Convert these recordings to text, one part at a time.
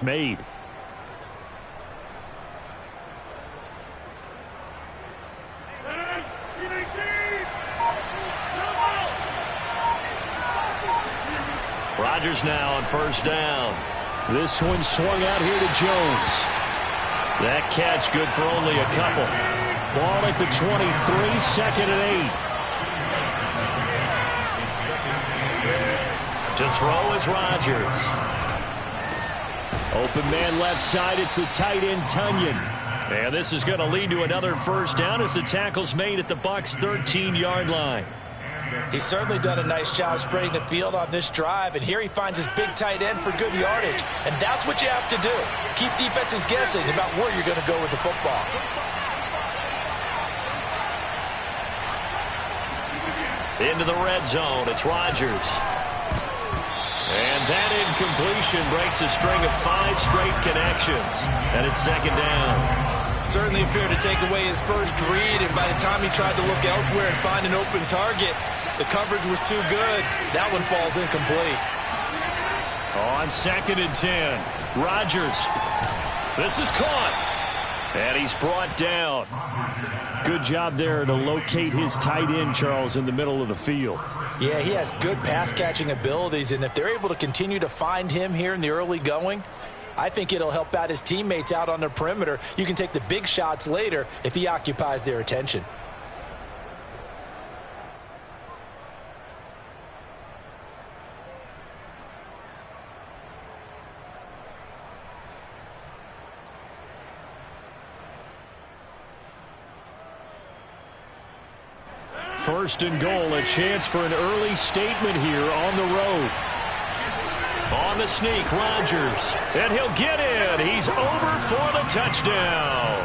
made. Rodgers now on first down. This one swung out here to Jones. That catch good for only a couple. Ball at the 23, second and 8. To throw is Rodgers. Open man left side, it's the tight end Tunyon. And this is going to lead to another first down as the tackle's made at the Bucs' 13-yard line. He's certainly done a nice job spreading the field on this drive, and here he finds his big tight end for good yardage. And that's what you have to do. Keep defenses guessing about where you're going to go with the football. Into the red zone, it's Rodgers. And that incompletion breaks a string of 5 straight connections. And it's second down. Certainly appeared to take away his first read, and by the time he tried to look elsewhere and find an open target, the coverage was too good. That one falls incomplete. On second and 10, Rodgers. This is caught. And he's brought down. Good job there to locate his tight end, Charles, in the middle of the field. Yeah, he has good pass-catching abilities, and if they're able to continue to find him here in the early going, I think it'll help out his teammates out on the perimeter. You can take the big shots later if he occupies their attention. First and goal, a chance for an early statement here on the road. On the sneak, Rodgers, and he'll get in. He's over for the touchdown.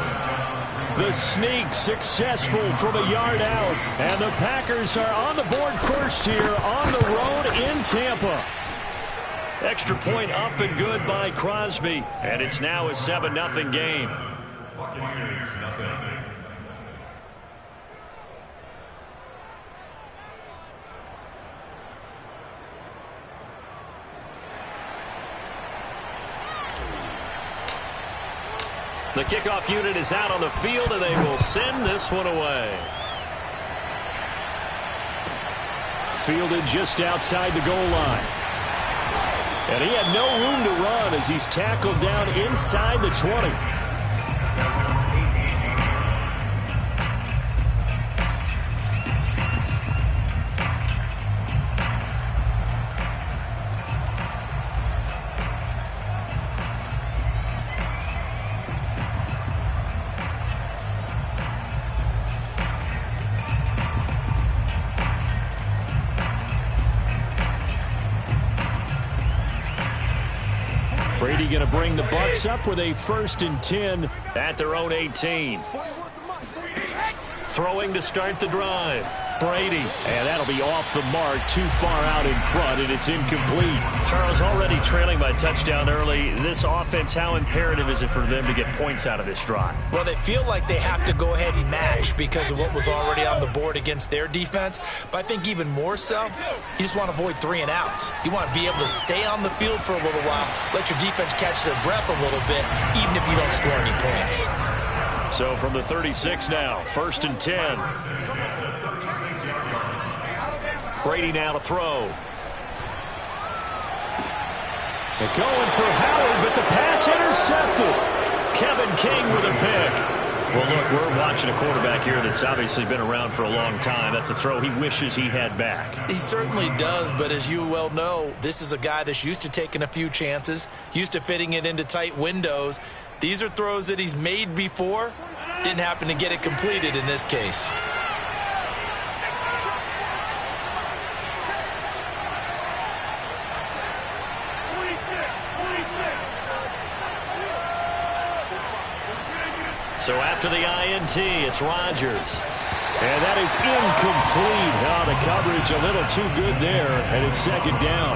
The sneak successful from a yard out, and the Packers are on the board first here on the road in Tampa. Extra point up and good by Crosby, and it's now a 7-0 game. The kickoff unit is out on the field, and they will send this one away. Fielded just outside the goal line. And he had no room to run as he's tackled down inside the 20. Brady going to bring the Bucs up with a 1st and 10 at their own 18. Throwing to start the drive. Brady, and that'll be off the mark, too far out in front, and it's incomplete. Charles, already trailing by touchdown early. This offense, how imperative is it for them to get points out of this drive? Well, they feel like they have to go ahead and match because of what was already on the board against their defense. But I think even more so, you just want to avoid 3 and outs. You want to be able to stay on the field for a little while, let your defense catch their breath a little bit, even if you don't score any points. So from the 36 now, 1st and 10. Brady now to throw. They're going for Howard, but the pass intercepted. Kevin King with a pick. Well, look, we're watching a quarterback here that's obviously been around for a long time. That's a throw he wishes he had back. He certainly does, but as you well know, this is a guy that's used to taking a few chances, used to fitting it into tight windows. These are throws that he's made before. Didn't happen to get it completed in this case. So after the INT, it's Rodgers. And that is incomplete. Oh, the coverage a little too good there, and it's second down.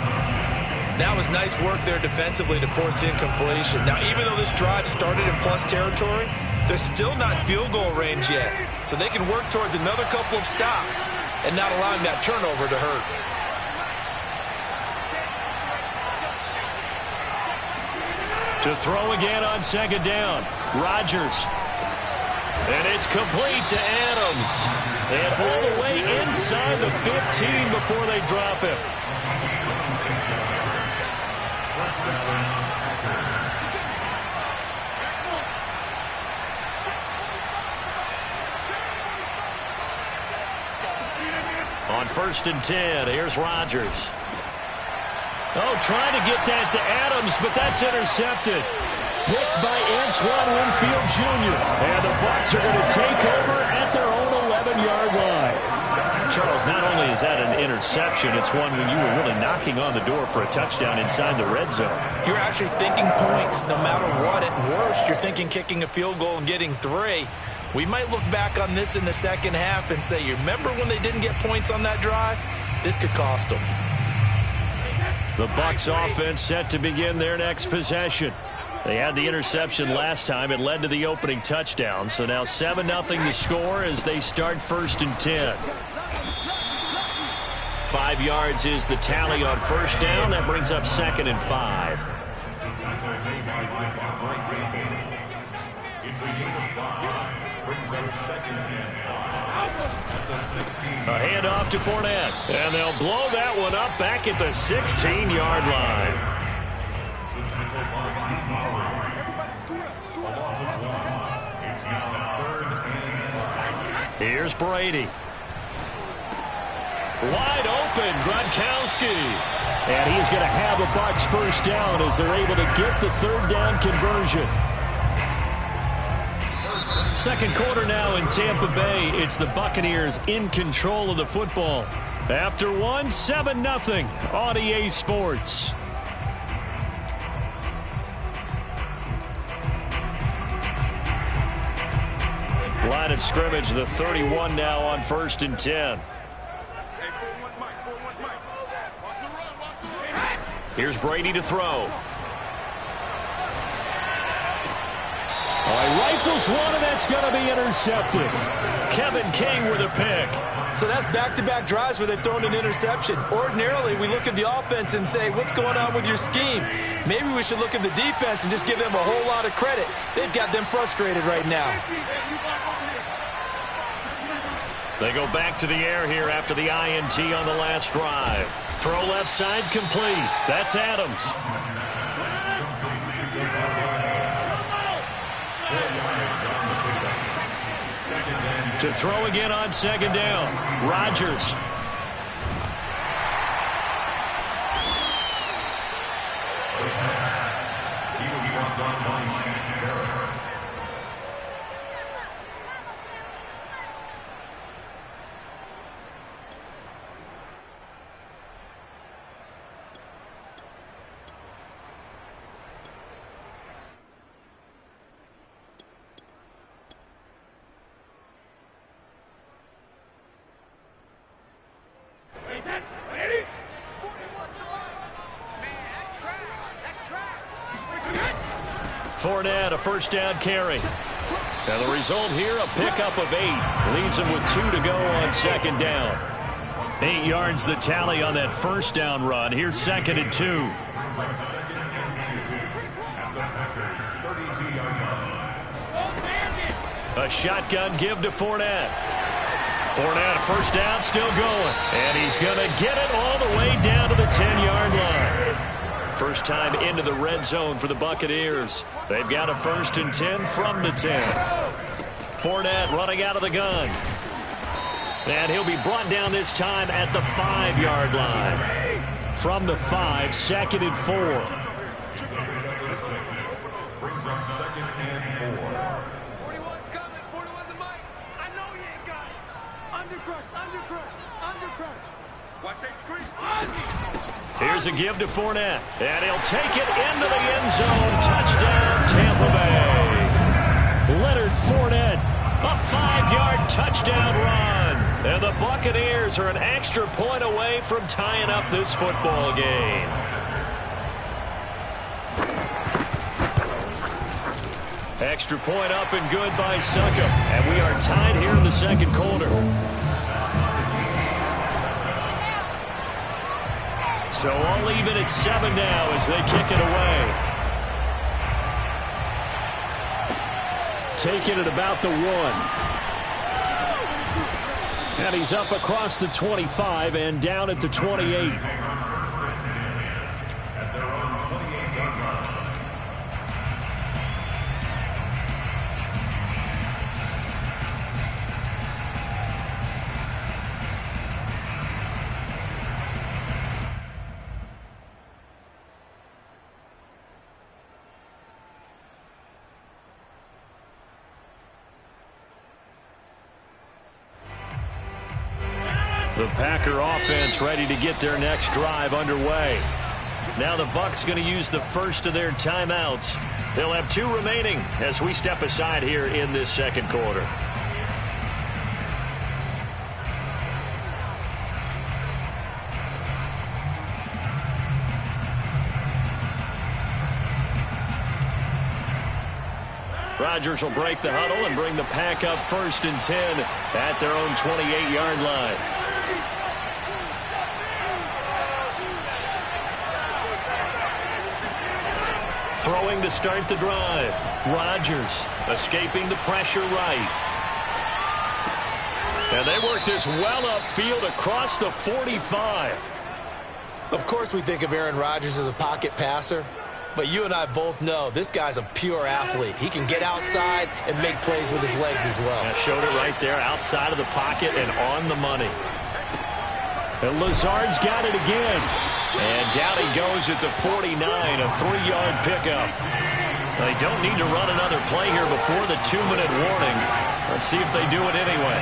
That was nice work there defensively to force incompletion. Now, even though this drive started in plus territory, they're still not field goal range yet. So they can work towards another couple of stops and not allowing that turnover to hurt. To throw again on second down. Rodgers. And it's complete to Adams. And all the way inside the 15 before they drop him. On 1st and 10, here's Rodgers. Oh, trying to get that to Adams, but that's intercepted. Picked by Antoine Winfield Jr. And the Bucs are going to take over at their own 11-yard line. Charles, not only is that an interception, it's one when you were really knocking on the door for a touchdown inside the red zone. You're actually thinking points no matter what. At worst, you're thinking kicking a field goal and getting 3. We might look back on this in the second half and say, you remember when they didn't get points on that drive? This could cost them. The Bucs offense set to begin their next possession. They had the interception last time. It led to the opening touchdown. So now 7-0 the score as they start 1st and 10. 5 yards is the tally on 1st down. That brings up 2nd and 5. A handoff to Fournette. And they'll blow that one up back at the 16-yard line. Here's Brady. Wide open, Gronkowski. And he's going to have a Bucs 1st down as they're able to get the 3rd down conversion. Second quarter now in Tampa Bay. It's the Buccaneers in control of the football. After one, 7-0 on EA Sports. Line of scrimmage, the 31 now on 1st and 10. Here's Brady to throw. He rifles one, and that's going to be intercepted. Kevin King with a pick. So that's back-to-back drives where they've thrown an interception. Ordinarily, we look at the offense and say, what's going on with your scheme? Maybe we should look at the defense and just give them a whole lot of credit. They've got them frustrated right now. They go back to the air here after the INT on the last drive. Throw left side complete. That's Adams. To throw again on second down. Rodgers. Fournette, a first down carry. And the result here, a pickup of 8. Leaves him with 2 to go on second down. 8 yards the tally on that first down run. Here's 2nd and 2. A shotgun give to Fournette. Fournette, first down, still going. And he's going to get it all the way down to the 10-yard line. First time into the red zone for the Buccaneers. They've got a 1st and 10 from the 10. Fournette running out of the gun. And he'll be brought down this time at the 5-yard line. From the 5, 2nd and 4. Brings up 2nd and 4. 41's coming. 41's the mic. I know you ain't got it. Under crush. Watch that screen. Here's a give to Fournette. And he'll take it into the end zone. Touchdown, Tampa Bay. Leonard Fournette, a 5-yard touchdown run. And the Buccaneers are an extra point away from tying up this football game. Extra point up and good by Suckup. And we are tied here in the second quarter. So all even at 7 now as they kick it away. Taking it about the 1. And he's up across the 25 and down at the 28. The Packer offense ready to get their next drive underway. Now the Bucs going to use the first of their timeouts. They'll have 2 remaining as we step aside here in this second quarter. Rodgers will break the huddle and bring the Pack up 1st and 10 at their own 28-yard line. Throwing to start the drive. Rodgers escaping the pressure right. And they work this well upfield across the 45. Of course we think of Aaron Rodgers as a pocket passer, but you and I both know this guy's a pure athlete. He can get outside and make plays with his legs as well. Yeah, showed it right there outside of the pocket and on the money. And Lazard's got it again. And down he goes at the 49, a 3-yard pickup. They don't need to run another play here before the 2-minute warning. Let's see if they do it anyway.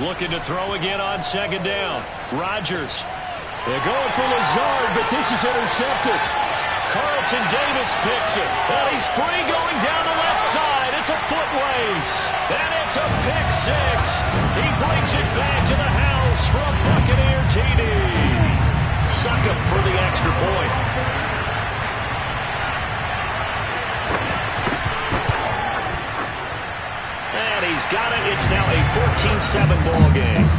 Looking to throw again on 2nd down. Rodgers. They're going for Lazard, but this is intercepted. Carlton Davis picks it. And he's free going down the left side. It's a foot race. And it's a pick 6. He brings it back to the house for a Buccaneer TD. Succop for the extra point. And he's got it. It's now a 14-7 ball game.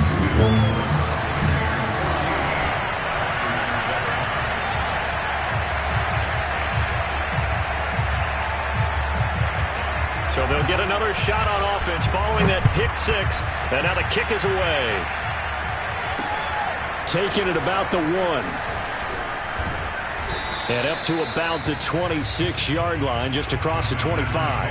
So they'll get another shot on offense following that pick 6. And now the kick is away. Taking it about the 1. And up to about the 26-yard line, just across the 25.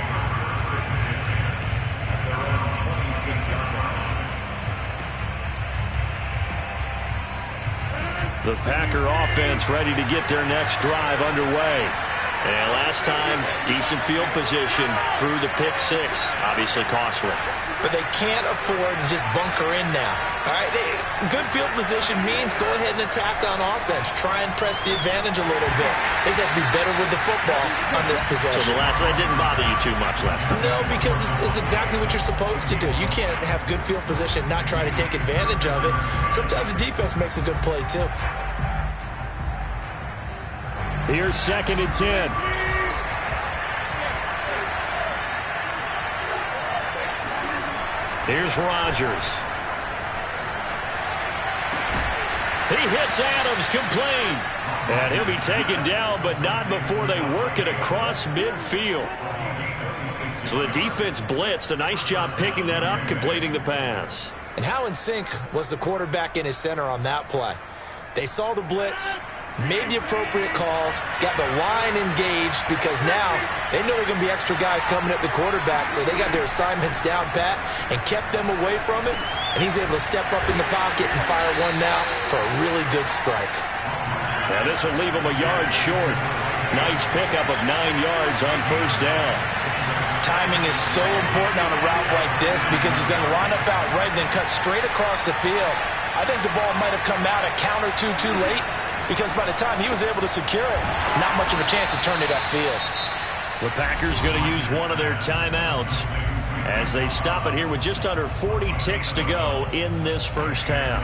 The Packer offense ready to get their next drive underway. And last time, decent field position through the pick 6. Obviously costly. But they can't afford to just bunker in now. All right, good field position means go ahead and attack on offense. Try and press the advantage a little bit. They just have to be better with the football on this possession. So the last one didn't bother you too much last time? No, because it's exactly what you're supposed to do. You can't have good field position, not try to take advantage of it. Sometimes the defense makes a good play, too. Here's 2nd and 10. Here's Rodgers. He hits Adams, complete. And he'll be taken down, but not before they work it across midfield. So the defense blitzed. A nice job picking that up, completing the pass. And how in sync was the quarterback in his center on that play? They saw the blitz, made the appropriate calls, got the line engaged, because now they know there are going to be extra guys coming at the quarterback, so they got their assignments down pat and kept them away from it, and he's able to step up in the pocket and fire one now for a really good strike. Now this will leave him a yard short. Nice pickup of 9 yards on 1st down. Timing is so important on a route like this because he's going to line up out right, then cut straight across the field. I think the ball might have come out a count or two too late, because by the time he was able to secure it, not much of a chance to turn it upfield. The Packers going to use one of their timeouts as they stop it here with just under 40 ticks to go in this first half.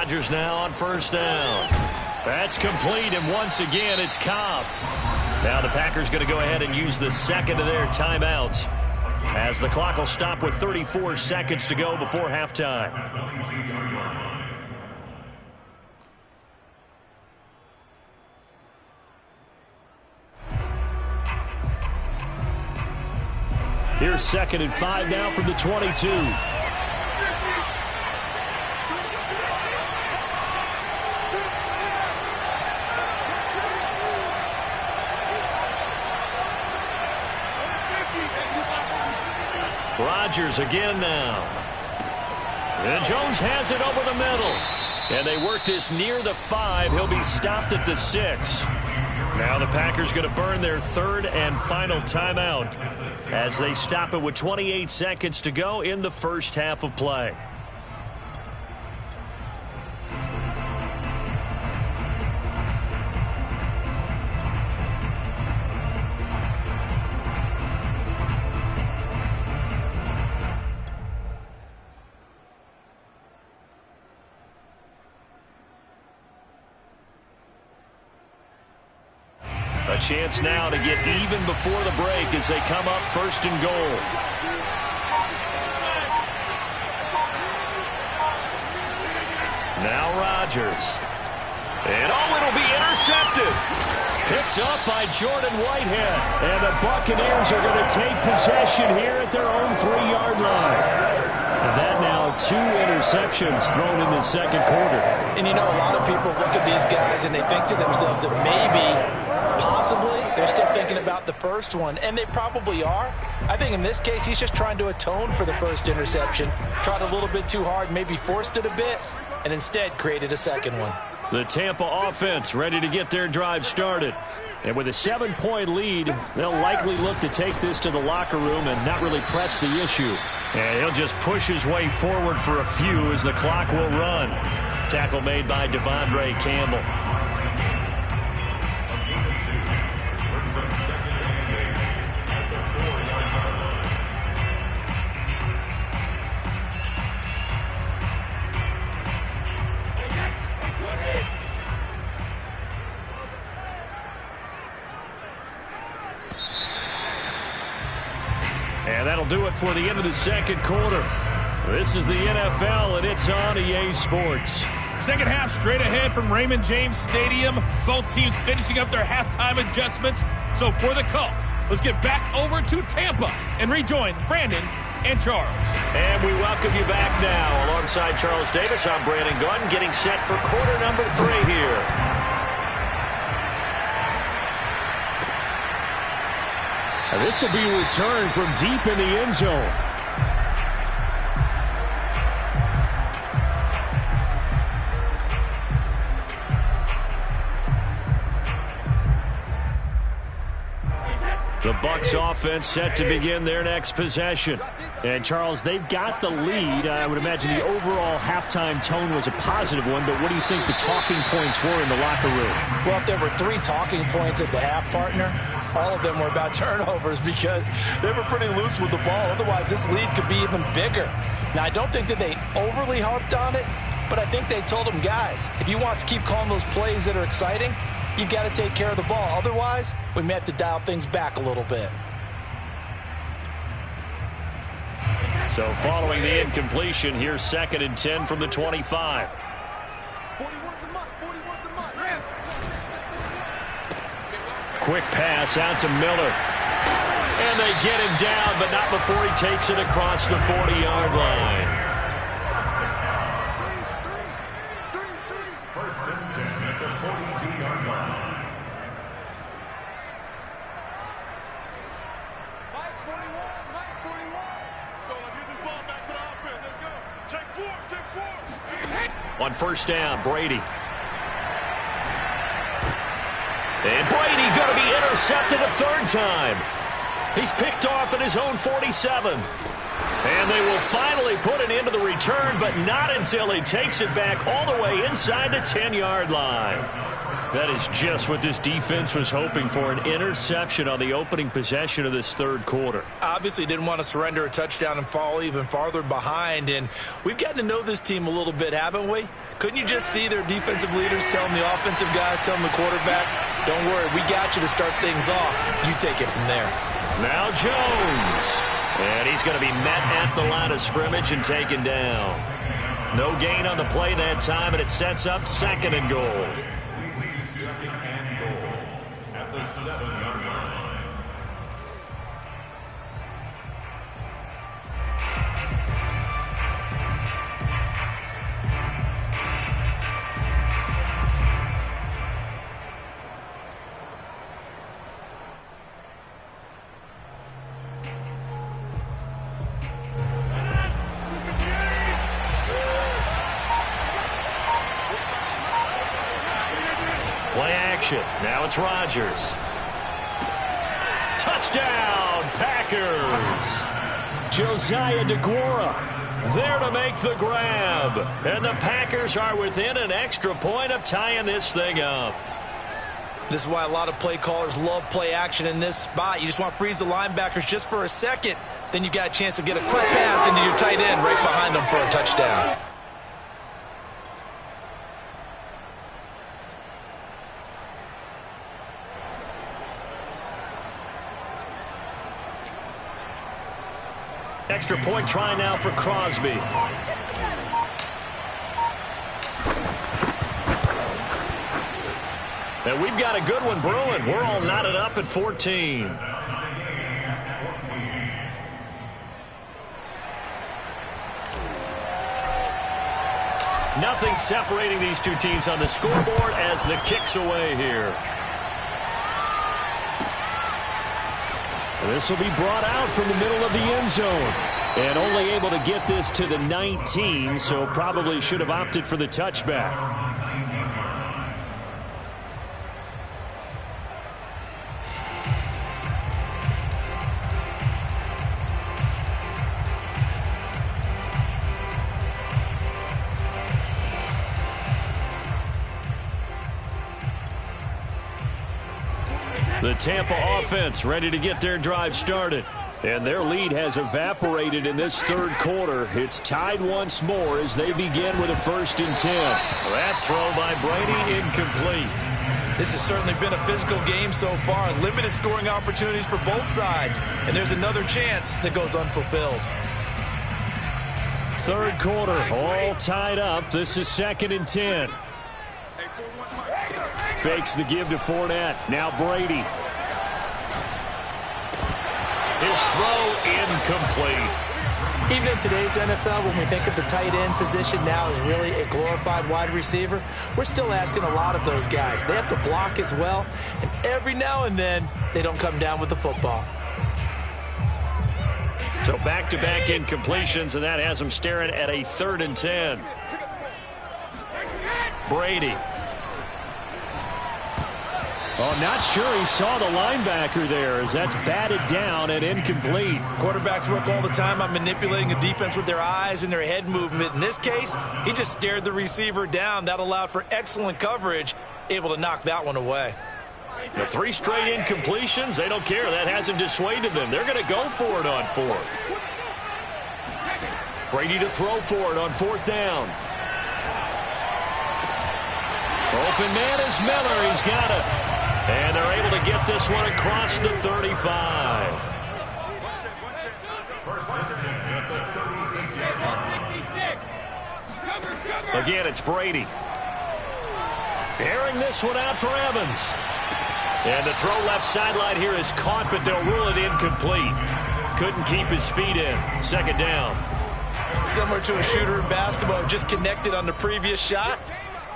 Rodgers now on first down. That's complete, and once again, it's Cobb. Now the Packers going to go ahead and use the second of their timeouts, as the clock will stop with 34 seconds to go before halftime. Here's 2nd and 5 now from the 22. Rodgers again now. And Jones has it over the middle. And they work this near the 5. He'll be stopped at the 6. Now the Packers going to burn their 3rd and final timeout as they stop it with 28 seconds to go in the first half of play. A chance now to get even before the break as they come up 1st and goal. Now Rodgers. And it'll be intercepted. Picked up by Jordan Whitehead. And the Buccaneers are going to take possession here at their own 3-yard line. And that now 2 interceptions thrown in the second quarter. And you know, a lot of people look at these guys and they think to themselves that maybe, possibly, they're still thinking about the first one, and they probably are. I think in this case, he's just trying to atone for the first interception. Tried a little bit too hard, maybe forced it a bit, and instead created a second one. The Tampa offense ready to get their drive started. And with a 7-point lead, they'll likely look to take this to the locker room and not really press the issue. And he'll just push his way forward for a few as the clock will run. Tackle made by Devondre Campbell. And that'll do it for the end of the second quarter. This is the NFL, and it's on EA Sports. Second half straight ahead from Raymond James Stadium. Both teams finishing up their halftime adjustments. So for the call, let's get back over to Tampa and rejoin Brandon and Charles. And we welcome you back now. Alongside Charles Davis, I'm Brandon Gunn, getting set for quarter number 3 here. And this will be a return from deep in the end zone. The Bucs offense set to begin their next possession. And, Charles, they've got the lead. I would imagine the overall halftime tone was a positive one, but what do you think the talking points were in the locker room? Well, if there were 3 talking points at the half, partner, all of them were about turnovers because they were pretty loose with the ball. Otherwise, this lead could be even bigger. Now, I don't think that they overly harped on it, but I think they told them, guys, if you want to keep calling those plays that are exciting, you've got to take care of the ball. Otherwise, we may have to dial things back a little bit. So following the incompletion, here's 2nd and 10 from the 25. Quick pass out to Miller. And they get him down, but not before he takes it across the 40-yard line. 1st and 10 at the 42-yard line. Mike 41, Mike 41. Let's go, let's get this ball back for the offense. Let's go. Take 4. On first down, Brady. And Brady going to be intercepted a 3rd time. He's picked off at his own 47. And they will finally put an end to the return, but not until he takes it back all the way inside the 10-yard line. That is just what this defense was hoping for, an interception on the opening possession of this third quarter. Obviously didn't want to surrender a touchdown and fall even farther behind, and we've gotten to know this team a little bit, haven't we? Couldn't you just see their defensive leaders telling the offensive guys, telling the quarterback, don't worry, we got you to start things off. You take it from there. Now Jones. And he's going to be met at the line of scrimmage and taken down. No gain on the play that time, and it sets up 2nd and goal. 2nd and goal at the 7-yard line. Play action. Now it's Rodgers. Touchdown, Packers. Josiah DeGuara there to make the grab. And the Packers are within an extra point of tying this thing up. This is why a lot of play callers love play action in this spot. You just want to freeze the linebackers just for a second. Then you got a chance to get a quick pass into your tight end right behind them for a touchdown. Extra point try now for Crosby. And we've got a good one brewing. We're all knotted up at 14. Nothing separating these two teams on the scoreboard as the kick's away here. This will be brought out from the middle of the end zone. And only able to get this to the 19, so probably should have opted for the touchback. The Tampa offense ready to get their drive started. And their lead has evaporated in this third quarter. It's tied once more as they begin with a 1st and 10. That throw by Brady incomplete. This has certainly been a physical game so far. Limited scoring opportunities for both sides. And there's another chance that goes unfulfilled. Third quarter, all tied up. This is 2nd and 10. Fakes the give to Fournette. Now Brady. His throw incomplete. Even in today's NFL, when we think of the tight end position now as really a glorified wide receiver, we're still asking a lot of those guys. They have to block as well, and every now and then, they don't come down with the football. So back-to-back incompletions, and that has them staring at a 3rd and 10. Brady. Oh, not sure he saw the linebacker there as that's batted down and incomplete. Quarterbacks work all the time on manipulating a defense with their eyes and their head movement. In this case, he just stared the receiver down. That allowed for excellent coverage, able to knock that one away. The 3 straight incompletions, they don't care. That hasn't dissuaded them. They're going to go for it on 4th. Brady to throw for it on 4th down. Open man is Miller. He's got it. And they're able to get this one across the 35. Again, it's Brady. Airing this one out for Evans. And the throw left sideline here is caught, but they'll rule it incomplete. Couldn't keep his feet in. 2nd down. Similar to a shooter in basketball, just connected on the previous shot.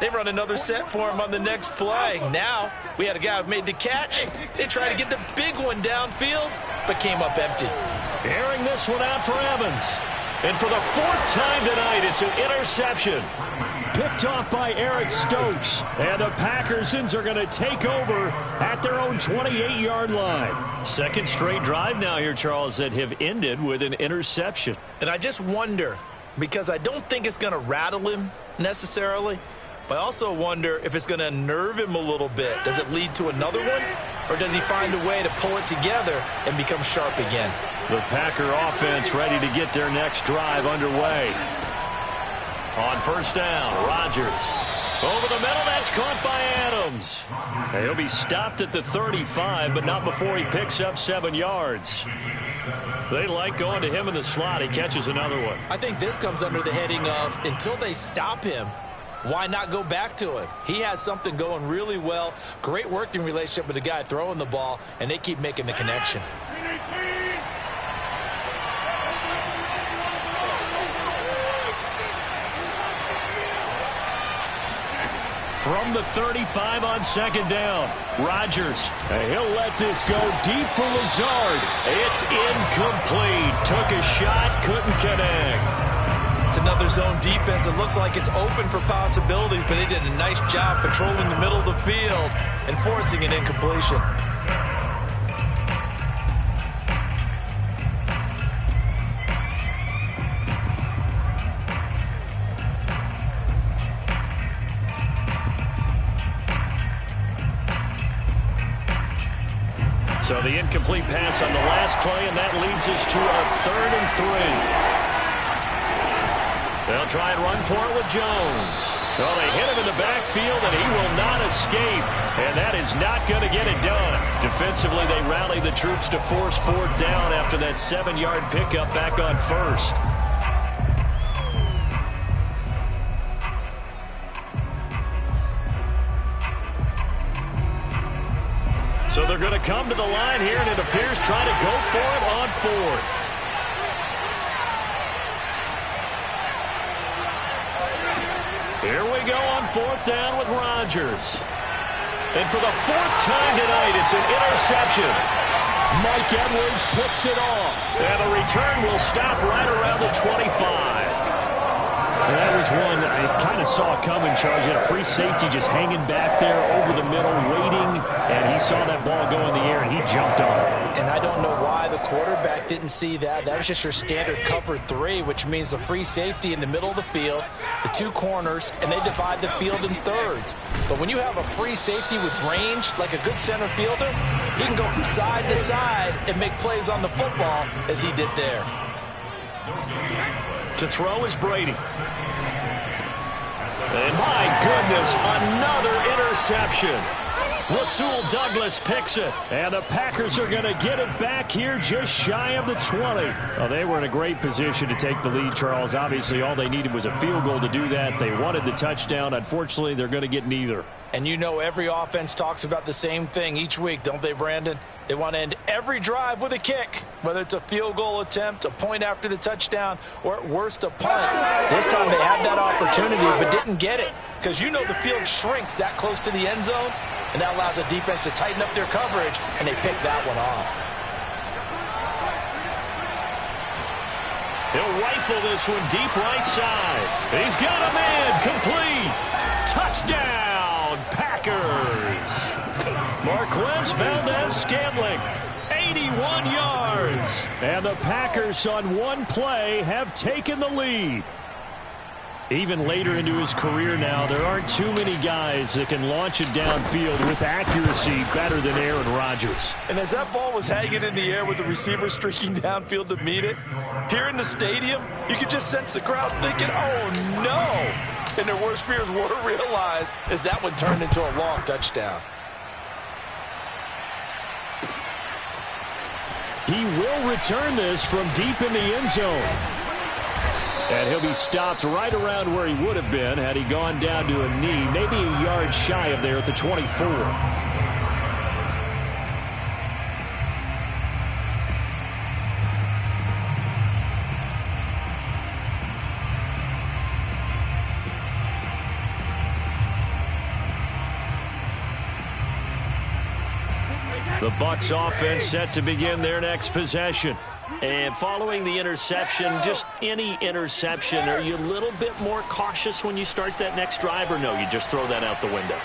They run another set for him on the next play. Now, we had a guy who made the catch. They tried to get the big one downfield, but came up empty. Airing this one out for Evans. And for the 4th time tonight, it's an interception. Picked off by Eric Stokes. And the Packersons are going to take over at their own 28-yard line. 2nd straight drive now here, Charles, that have ended with an interception. And I just wonder, because I don't think it's going to rattle him necessarily, But I also wonder if it's going to unnerve him a little bit. Does it lead to another one? Or does he find a way to pull it together and become sharp again? The Packer offense ready to get their next drive underway. On first down, Rodgers. Over the middle, that's caught by Adams. He'll be stopped at the 35, but not before he picks up 7 yards. They like going to him in the slot. He catches another one. I think this comes under the heading of until they stop him, why not go back to him? He has something going really well. Great working relationship with the guy throwing the ball, and they keep making the connection. From the 35 on second down, Rodgers. He'll let this go deep for Lazard. It's incomplete. Took a shot, couldn't connect. It's another zone defense. It looks like it's open for possibilities, but they did a nice job patrolling the middle of the field and forcing an incompletion. So the incomplete pass on the last play, and that leads us to a 3rd and 3. They'll try and run for it with Jones. Well, they hit him in the backfield, and he will not escape. And that is not going to get it done. Defensively, they rally the troops to force 4th down after that 7-yard pickup back on first. So they're going to come to the line here, and it appears try to go for it on 4th. Here we go on 4th down with Rodgers. And for the 4th time tonight, it's an interception. Mike Edwards picks it off. And the return will stop right around the 25. That was one I kind of saw coming, Charles. He had a free safety just hanging back there over the middle, waiting, and he saw that ball go in the air, and he jumped on it. And I don't know why the quarterback didn't see that. That was just your standard cover 3, which means the free safety in the middle of the field, the 2 corners, and they divide the field in thirds. But when you have a free safety with range, like a good center fielder, he can go from side to side and make plays on the football as he did there. To throw is Brady. And my goodness, another interception. Rasul Douglas picks it. And the Packers are going to get it back here just shy of the 20. Well, they were in a great position to take the lead, Charles. Obviously, all they needed was a field goal to do that. They wanted the touchdown. Unfortunately, they're going to get neither. And you know every offense talks about the same thing each week, don't they, Brandon? They want to end every drive with a kick, whether it's a field goal attempt, a point after the touchdown, or at worst a punt. This time they had that opportunity but didn't get it because you know the field shrinks that close to the end zone, and that allows the defense to tighten up their coverage, and they pick that one off. He'll rifle this one deep right side. He's got him in. Complete. Touchdown, Packers. Marquez Valdez-Scantling, 81 yards. And the Packers on one play have taken the lead. Even later into his career now, there aren't too many guys that can launch it downfield with accuracy better than Aaron Rodgers. And as that ball was hanging in the air with the receiver streaking downfield to meet it, here in the stadium, you could just sense the crowd thinking, oh, no. And their worst fears were realized as that one turned into a long touchdown. He will return this from deep in the end zone. And he'll be stopped right around where he would have been had he gone down to a knee, maybe a yard shy of there at the 24. The Bucs offense set to begin their next possession. And following the interception, just any interception, are you a little bit more cautious when you start that next drive, or no, you just throw that out the window?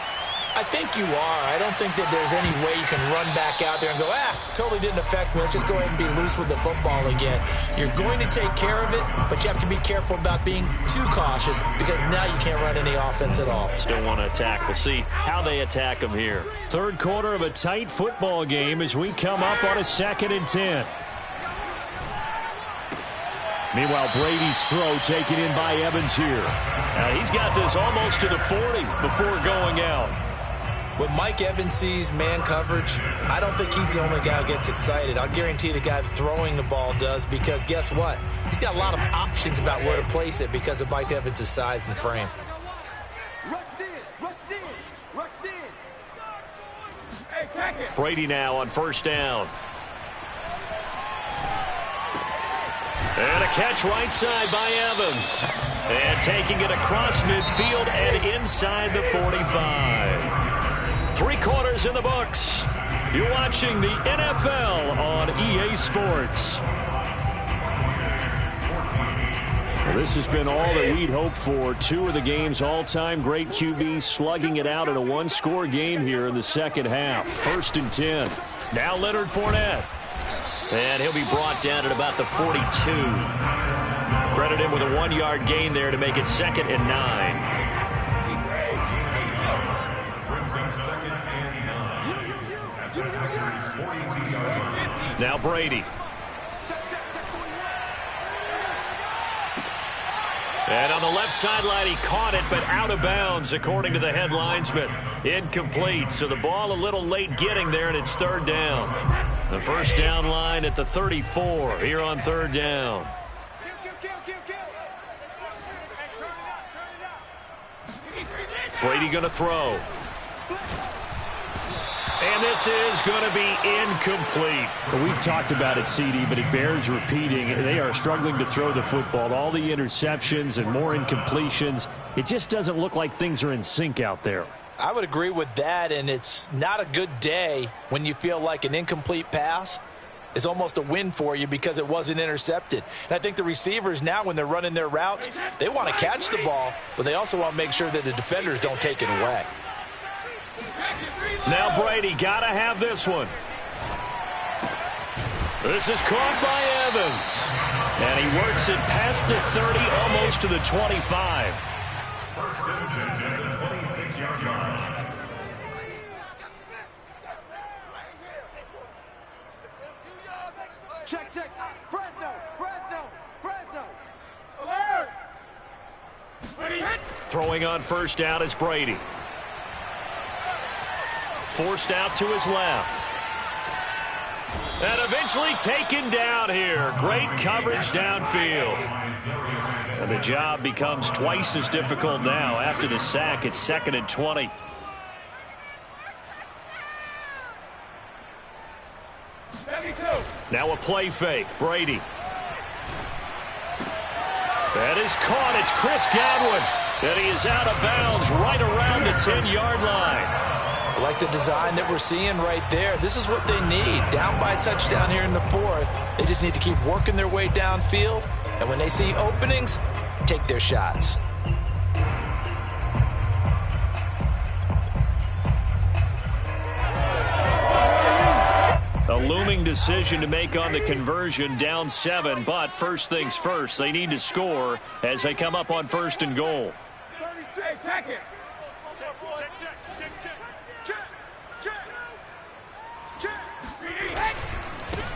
I think you are. I don't think that there's any way you can run back out there and go, totally didn't affect me. Let's just go ahead and be loose with the football again. You're going to take care of it, but you have to be careful about being too cautious because now you can't run any offense at all. Still want to attack. We'll see how they attack them here. Third quarter of a tight football game as we come up on a 2nd and 10. Meanwhile, Brady's throw taken in by Evans here. He's got this almost to the 40 before going out. When Mike Evans sees man coverage, I don't think he's the only guy who gets excited. I'll guarantee the guy throwing the ball does, because guess what? He's got a lot of options about where to place it because of Mike Evans' size and frame. Brady now on 1st down. And a catch right side by Evans. And taking it across midfield and inside the 45. 3 quarters in the books. You're watching the NFL on EA Sports. Well, this has been all that we'd hoped for. 2 of the game's all-time great QBs slugging it out in a 1-score game here in the second half. 1st and 10. Now Leonard Fournette. And he'll be brought down at about the 42. Credit him with a 1-yard gain there to make it 2nd and 9. Now Brady. And on the left sideline, he caught it, but out of bounds, according to the head linesman. Incomplete, so the ball a little late getting there, and it's 3rd down. The 1st down line at the 34 here on 3rd down. Brady going to throw. And this is going to be incomplete. Well, we've talked about it, CD, but it bears repeating. They are struggling to throw the football. All the interceptions and more incompletions. It just doesn't look like things are in sync out there. I would agree with that, and it's not a good day when you feel like an incomplete pass is almost a win for you because it wasn't intercepted. And I think the receivers now, when they're running their routes, they want to catch the ball, but they also want to make sure that the defenders don't take it away. Now Brady got to have this one. This is caught by Evans. And he works it past the 30, almost to the 25. 1st and 10 at the 26-yard line. Check. Fresno. Alert. Throwing on 1st down is Brady. Forced out to his left. And eventually taken down here. Great coverage downfield. And the job becomes twice as difficult now. After the sack, it's 2nd and 20. Now a play fake. Brady. That is caught. It's Chris Godwin. And he is out of bounds right around the 10-yard line. I like the design that we're seeing right there. This is what they need. Down by a touchdown here in the 4th. They just need to keep working their way downfield. And when they see openings, take their shots. A looming decision to make on the conversion, down 7. But first things first, they need to score as they come up on 1st and goal. 36, check it.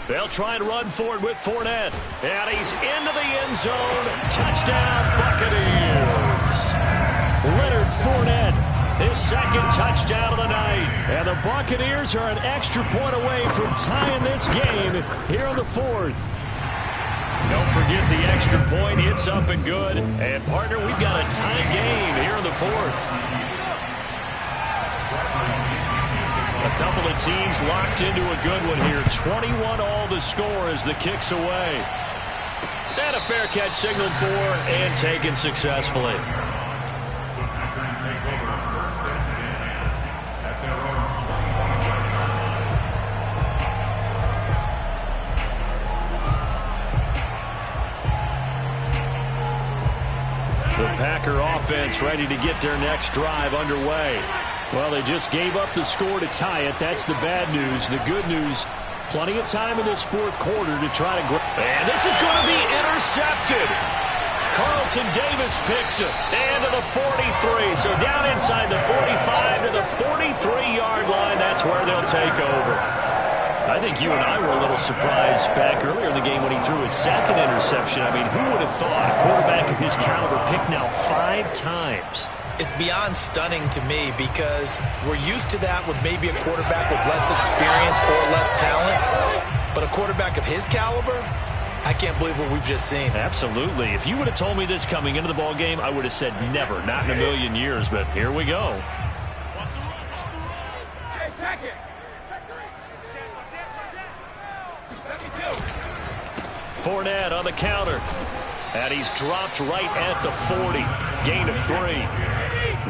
They'll try and run forward with Fournette. And he's into the end zone. Touchdown, Buccaneers. Leonard Fournette, his 2nd touchdown of the night. And the Buccaneers are an extra point away from tying this game here in the 4th. Don't forget the extra point. It's up and good. And, partner, we've got a tie game here in the 4th. A couple of teams locked into a good one here. 21-all the score as the kick's away. And a fair catch signaled for and taken successfully. The Packer offense ready to get their next drive underway. Well, they just gave up the score to tie it. That's the bad news. The good news, plenty of time in this fourth quarter to try to grab. And this is going to be intercepted. Carlton Davis picks it. And to the 43. So down inside the 45 to the 43-yard line. That's where they'll take over. I think you and I were a little surprised back earlier in the game when he threw his second interception. I mean, who would have thought a quarterback of his caliber picked now 5 times? It's beyond stunning to me because we're used to that with maybe a quarterback with less experience or less talent. But a quarterback of his caliber, I can't believe what we've just seen. Absolutely. If you would have told me this coming into the ball game, I would have said never, not in a million years. But here we go. Fournette on the counter. And he's dropped right at the 40. Gain of 3.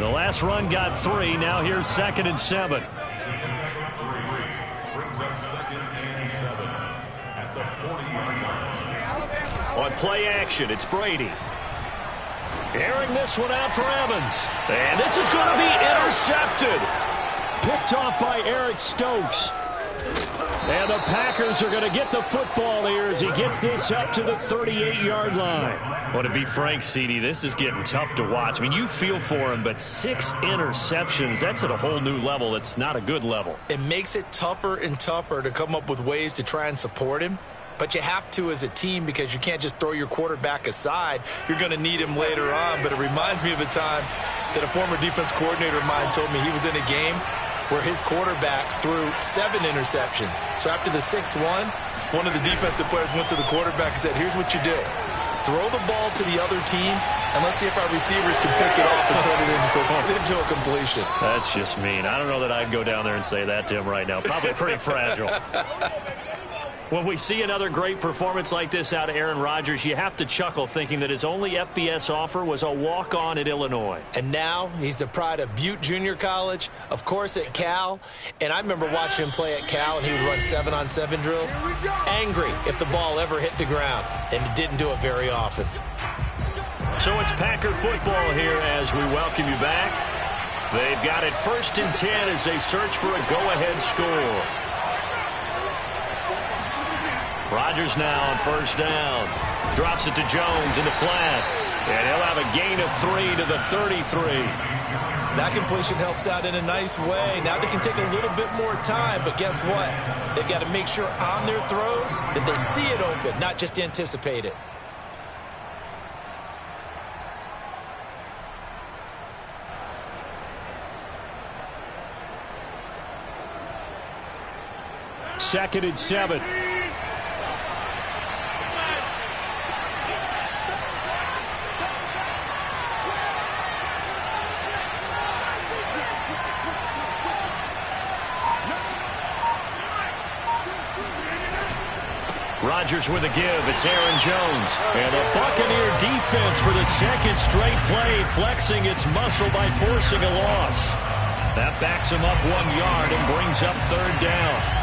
The last run got 3. Now here's 2nd and 7. Brings up 2nd and 7 at the 40-yard line. On play action, it's Brady. Airing this one out for Evans. And this is going to be intercepted. Picked off by Eric Stokes. And the Packers are going to get the football here as he gets this up to the 38-yard line. Well, to be frank, CD, this is getting tough to watch. I mean, you feel for him, but 6 interceptions, that's at a whole new level. It's not a good level. It makes it tougher and tougher to come up with ways to try and support him. But you have to as a team because you can't just throw your quarterback aside. You're going to need him later on. But it reminds me of a time that a former defense coordinator of mine told me he was in a game where his quarterback threw 7 interceptions. So after the 6th one of the defensive players went to the quarterback and said, here's what you do. Throw the ball to the other team, and let's see if our receivers can pick it off and turn it into a completion. That's just mean. I don't know that I'd go down there and say that to him right now. Probably pretty fragile. When we see another great performance like this out of Aaron Rodgers, you have to chuckle thinking that his only FBS offer was a walk-on at Illinois. And now he's the pride of Butte Junior College, of course at Cal. And I remember watching him play at Cal, and he would run 7-on-7 drills. Angry if the ball ever hit the ground, and he didn't do it very often. So it's Packer football here as we welcome you back. They've got it 1st and 10 as they search for a go-ahead score. Rodgers now on 1st down. Drops it to Jones in the flat. And he'll have a gain of 3 to the 33. That completion helps out in a nice way. Now they can take a little bit more time, but guess what? They've got to make sure on their throws that they see it open, not just anticipate it. Second and 7. Rodgers with a give. It's Aaron Jones. And the Buccaneer defense for the 2nd straight play, flexing its muscle by forcing a loss. That backs him up 1 yard and brings up 3rd down.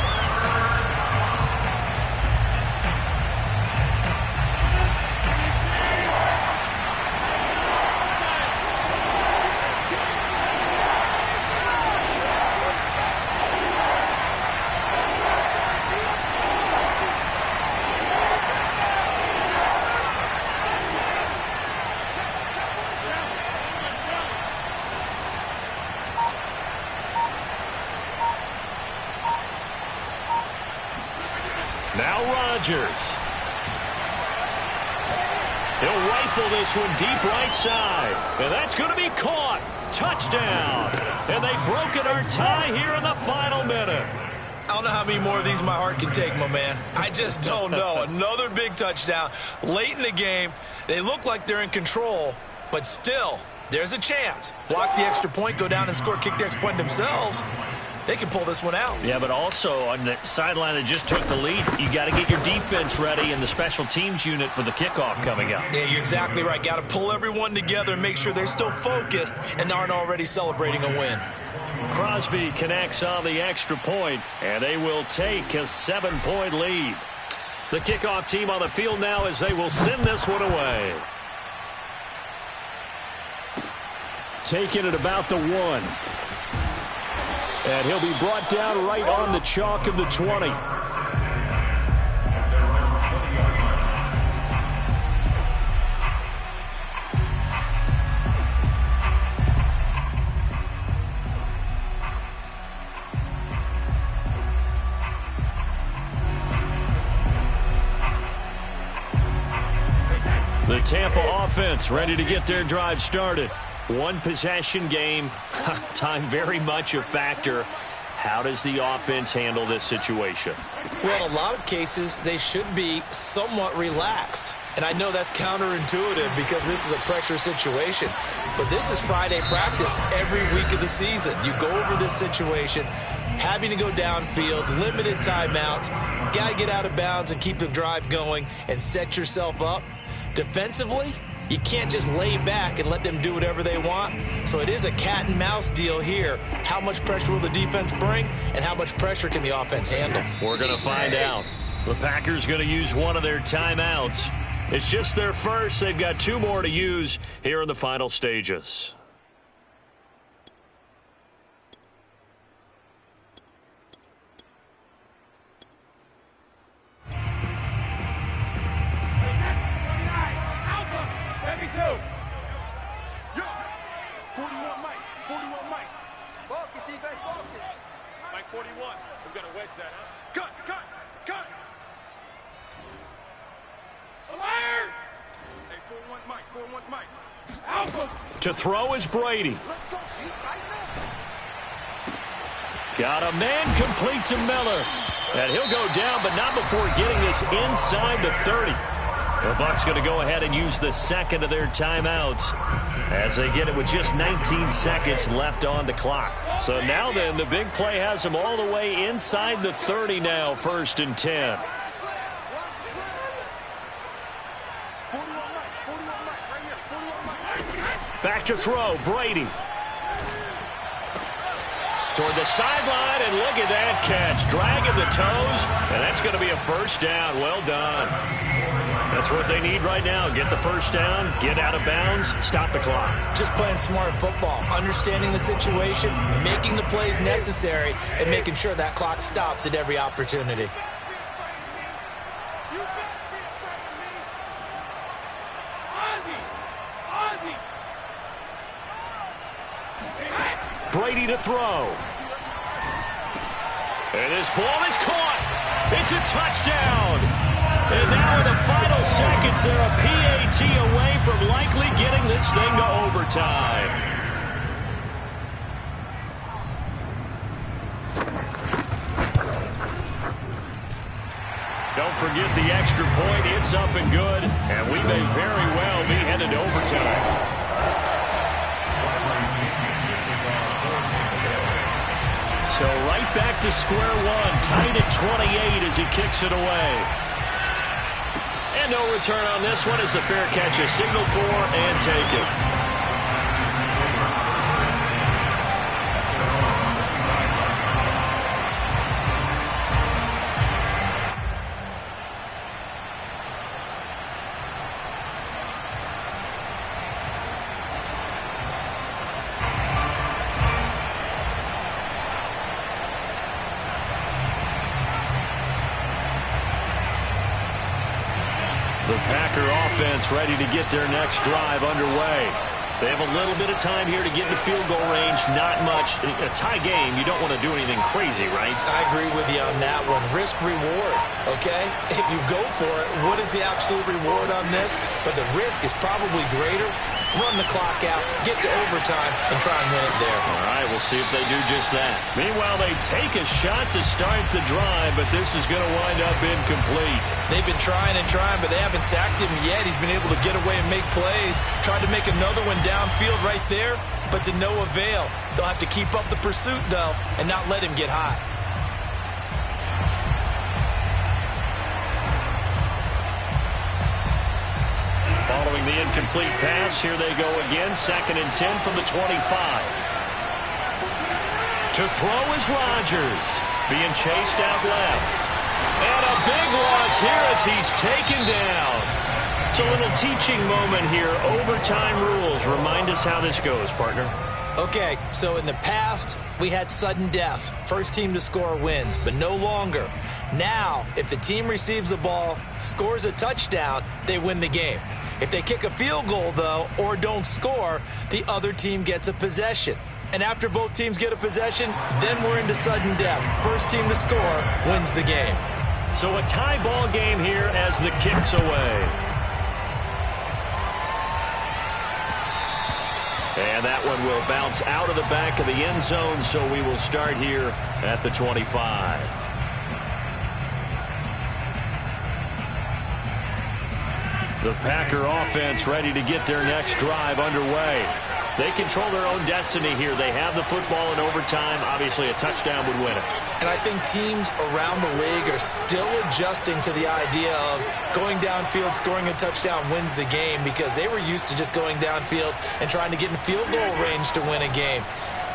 Now Rodgers. He'll rifle this one deep right side. And that's going to be caught. Touchdown. And they've broken our tie here in the final minute. I don't know how many more of these my heart can take, my man. I just don't know. Another big touchdown. Late in the game, they look like they're in control, but still, there's a chance. Block the extra point, go down and score, kick the extra point themselves. They can pull this one out. Yeah, but also on the sideline that just took the lead, you got to get your defense ready and the special teams unit for the kickoff coming up. Yeah, you're exactly right. Got to pull everyone together and make sure they're still focused and aren't already celebrating a win. Crosby connects on the extra point, and they will take a 7-point lead. The kickoff team on the field now as they will send this one away. Taking it about the 1. And he'll be brought down right on the chalk of the 20. The Tampa offense ready to get their drive started. One possession game. Time very much a factor. How does the offense handle this situation? Well, in a lot of cases, they should be somewhat relaxed. And I know that's counterintuitive because this is a pressure situation. But this is Friday practice every week of the season. You go over this situation, having to go downfield, limited timeouts, got to get out of bounds and keep the drive going and set yourself up. Defensively, you can't just lay back and let them do whatever they want. So it is a cat and mouse deal here. How much pressure will the defense bring, and how much pressure can the offense handle? We're going to find out. The Packers going to use one of their timeouts. It's just their first. They've got 2 more to use here in the final stages. To throw is Brady. Got a man complete to Miller. And he'll go down, but not before getting this inside the 30. The Bucs going to go ahead and use the second of their timeouts as they get it with just 19 seconds left on the clock. So now then, the big play has them all the way inside the 30 now, 1st and 10. Back to throw, Brady. Toward the sideline, and look at that catch. Dragging the toes, and that's going to be a first down. Well done. That's what they need right now. Get the first down, get out of bounds, stop the clock. Just playing smart football, understanding the situation, making the plays necessary, and making sure that clock stops at every opportunity. Brady to throw. And this ball is caught. It's a touchdown. And now in the final seconds, they're a PAT away from likely getting this thing to overtime. Don't forget the extra point. It's up and good. And we may very well be headed to overtime. So right back to square one, tied at 28 as he kicks it away. And no return on this one as the fair catch is signaled for and taken. The Packer offense ready to get their next drive underway. They have a little bit of time here to get into field goal range. Not much. A tie game, you don't want to do anything crazy, right? I agree with you on that one. Risk reward, okay? If you go for it, what is the absolute reward on this? But the risk is probably greater. Run the clock out, get to overtime, and try and win it there. All right, we'll see if they do just that. Meanwhile, they take a shot to start the drive, but this is going to wind up incomplete. They've been trying and trying, but they haven't sacked him yet. He's been able to get away and make plays. Tried to make another one downfield right there, but to no avail. They'll have to keep up the pursuit, though, and not let him get hot. Following the incomplete pass, here they go again. 2nd and 10 from the 25. To throw is Rodgers. Being chased out left. And a big loss here as he's taken down. It's a little teaching moment here. Overtime rules. Remind us how this goes, partner. Okay, so in the past, we had sudden death. First team to score wins, but no longer. Now, if the team receives the ball, scores a touchdown, they win the game. If they kick a field goal, though, or don't score, the other team gets a possession. And after both teams get a possession, then we're into sudden death. First team to score wins the game. So a tie ball game here as the kick's away. And that one will bounce out of the back of the end zone, so we will start here at the 25. The Packer offense ready to get their next drive underway. They control their own destiny here. They have the football in overtime. Obviously, a touchdown would win it. And I think teams around the league are still adjusting to the idea of going downfield, scoring a touchdown wins the game, because they were used to just going downfield and trying to get in field goal range to win a game.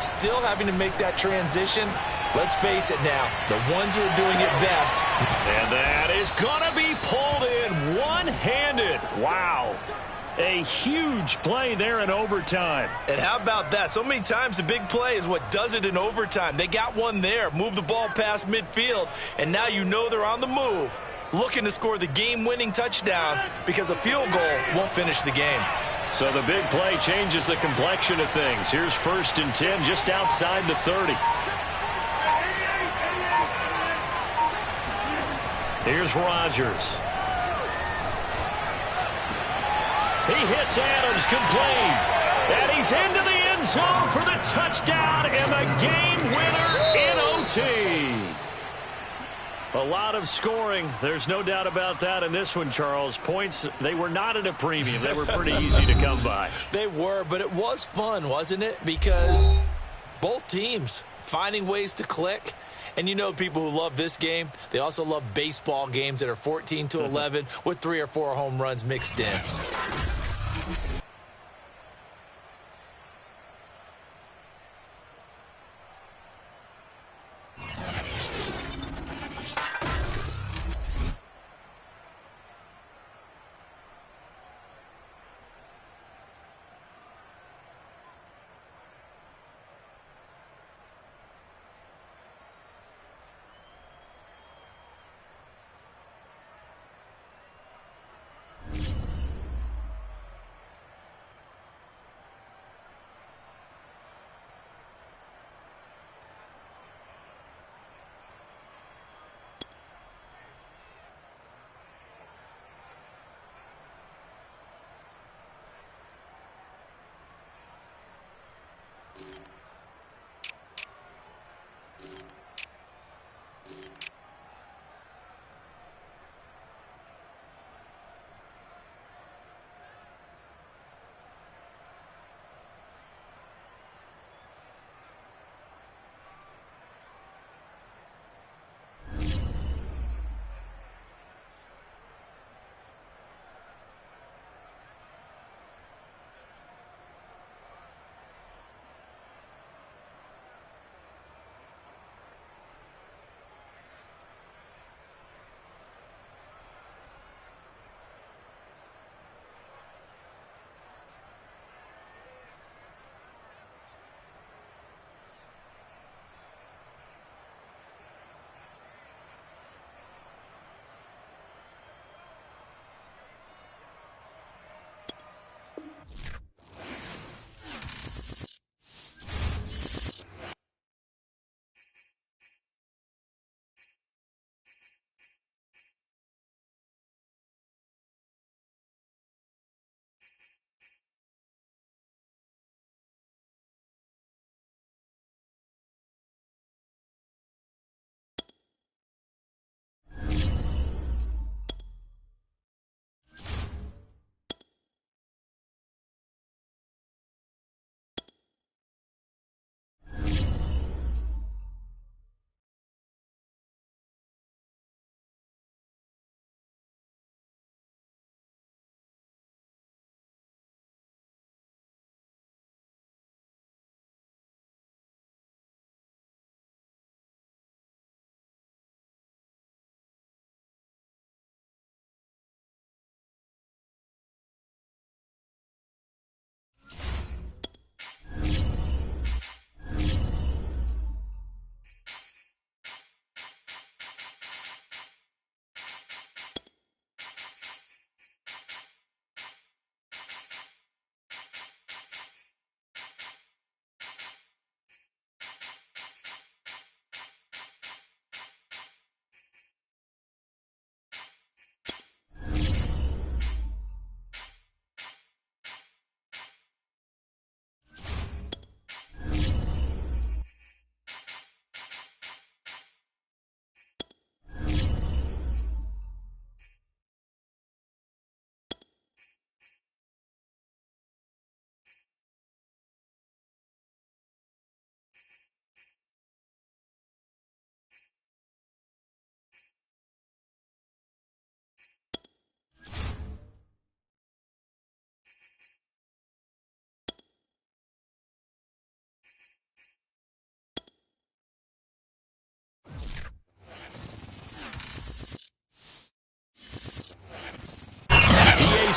Still having to make that transition. Let's face it now, the ones who are doing it best. And that is going to be pulled in one-handed. Wow. A huge play there in overtime. And how about that? So many times the big play is what does it in overtime. They got one there, move the ball past midfield, and now you know they're on the move, looking to score the game-winning touchdown, because a field goal won't finish the game. So the big play changes the complexion of things. Here's 1st and 10 just outside the 30. Here's Rodgers. He hits Adams complete. And he's into the end zone for the touchdown and the game winner in OT. A lot of scoring. There's no doubt about that in this one, Charles. Points, they were not at a premium. They were pretty easy to come by. They were, but it was fun, wasn't it? Because both teams finding ways to click. And you know, people who love this game, they also love baseball games that are 14-11 with 3 or 4 home runs mixed in.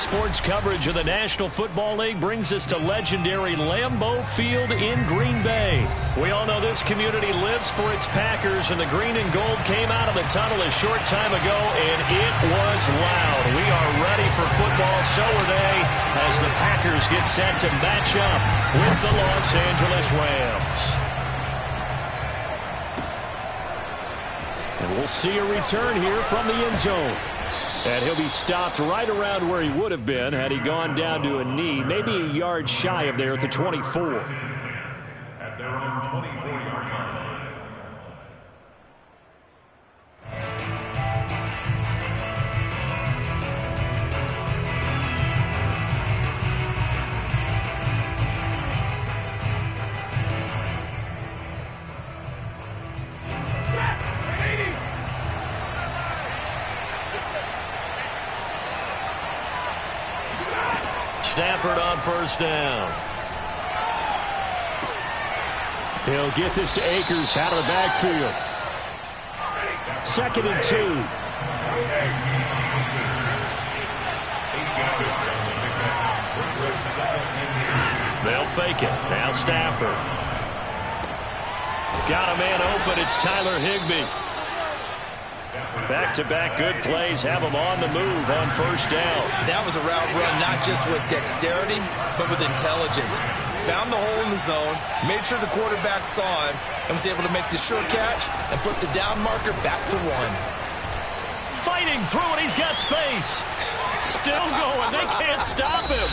sports coverage of the National Football League brings us to legendary Lambeau Field in Green Bay. We all know this community lives for its Packers, and the green and gold came out of the tunnel a short time ago, and it was loud. We are ready for football, so are they, as the Packers get set to match up with the Los Angeles Rams. And we'll see a return here from the end zone. And he'll be stopped right around where he would have been had he gone down to a knee, maybe a yard shy of there at the 24. At their own 24-yard line. Stafford on first down. He'll get this to Akers out of the backfield. 2nd and 2. They'll fake it. Now Stafford. Got a man open. It's Tyler Higbee. Back-to-back good plays have him on the move on first down. That was a route run not just with dexterity, but with intelligence. Found the hole in the zone, made sure the quarterback saw him, and was able to make the sure catch and put the down marker back to 1. Fighting through it. He's got space. Still going. They can't stop him.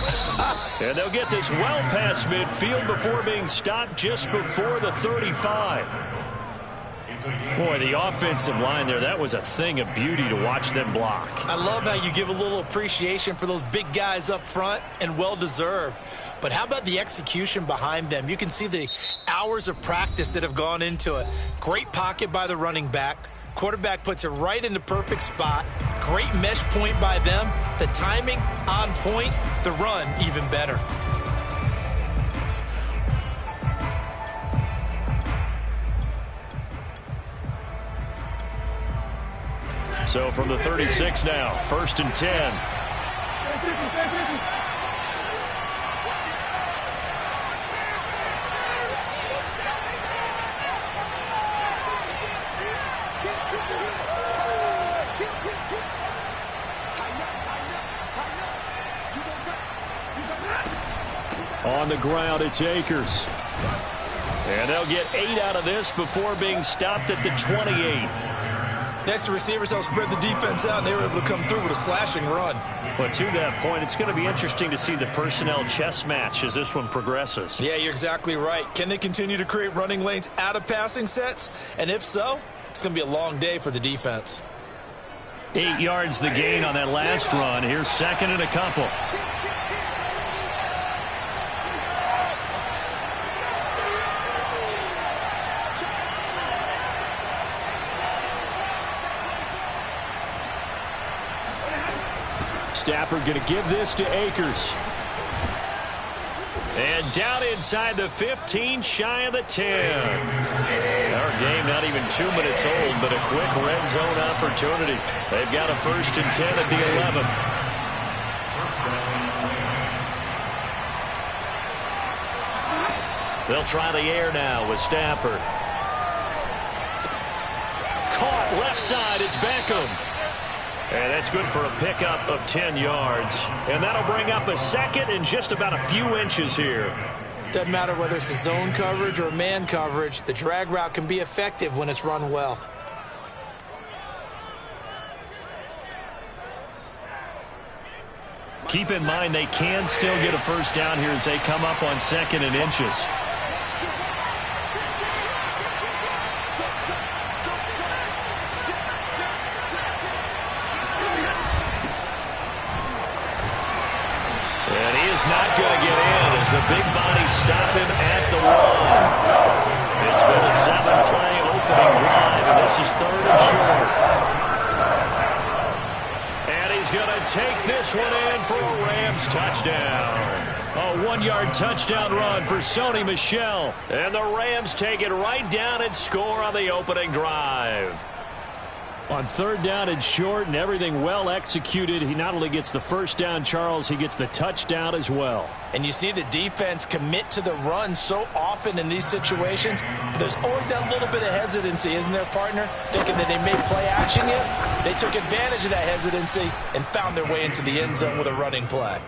And they'll get this well past midfield before being stopped just before the 35. Boy, the offensive line there, that was a thing of beauty to watch them block. I love how you give a little appreciation for those big guys up front, and well-deserved. But how about the execution behind them? You can see the hours of practice that have gone into it. Great pocket by the running back. Quarterback puts it right in the perfect spot. Great mesh point by them. The timing on point. The run even better. So from the 36 now, 1st and 10. On the ground, it's Akers. And they'll get 8 out of this before being stopped at the 28. Next, the receivers help spread the defense out, and they were able to come through with a slashing run. But to that point, it's going to be interesting to see the personnel chess match as this one progresses. Yeah, you're exactly right. Can they continue to create running lanes out of passing sets? And if so, it's going to be a long day for the defense. 8 yards the gain on that last run. Here's 2nd and a couple. Stafford going to give this to Akers. And down inside the 15, shy of the 10. Our game not even 2 minutes old, but a quick red zone opportunity. They've got a 1st and 10 at the 11. They'll try the air now with Stafford. Caught left side, it's Beckham. And that's good for a pickup of 10 yards. And that'll bring up a 2nd and just about a few inches here. Doesn't matter whether it's a zone coverage or man coverage, the drag route can be effective when it's run well. Keep in mind they can still get a 1st down here as they come up on 2nd and inches. Not going to get in as the big bodies stop him at the 1. It's been a 7-play opening drive, and this is 3rd and short. And he's going to take this one in for a Rams touchdown. A 1-yard touchdown run for Sony Michel. And the Rams take it right down and score on the opening drive. On third down and short and everything well executed, he not only gets the first down, Charles, he gets the touchdown as well. And you see the defense commit to the run so often in these situations. There's always that little bit of hesitancy, isn't there, partner? Thinking that they may play action yet. They took advantage of that hesitancy and found their way into the end zone with a running play.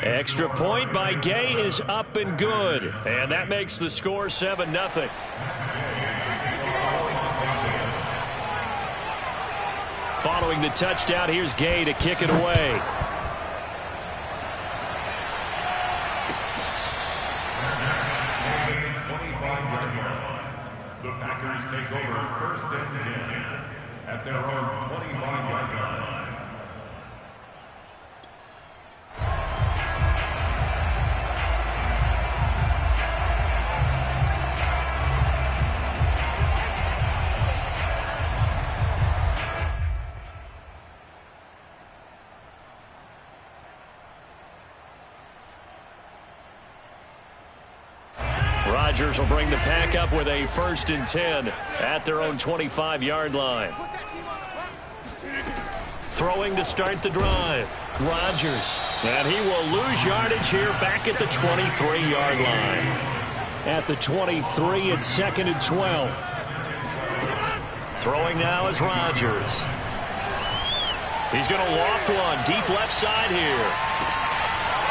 Extra point by Gay is up and good. And that makes the score 7-0. Following the touchdown, here's Gay to kick it away. The Packers take over first and 10 at their own 25-yard line. Rodgers will bring the pack up with a first and 10 at their own 25-yard line. Throwing to start the drive. Rodgers. And he will lose yardage here back at the 23-yard line. At the 23, it's 2nd and 12. Throwing now is Rodgers. He's going to loft one deep left side here.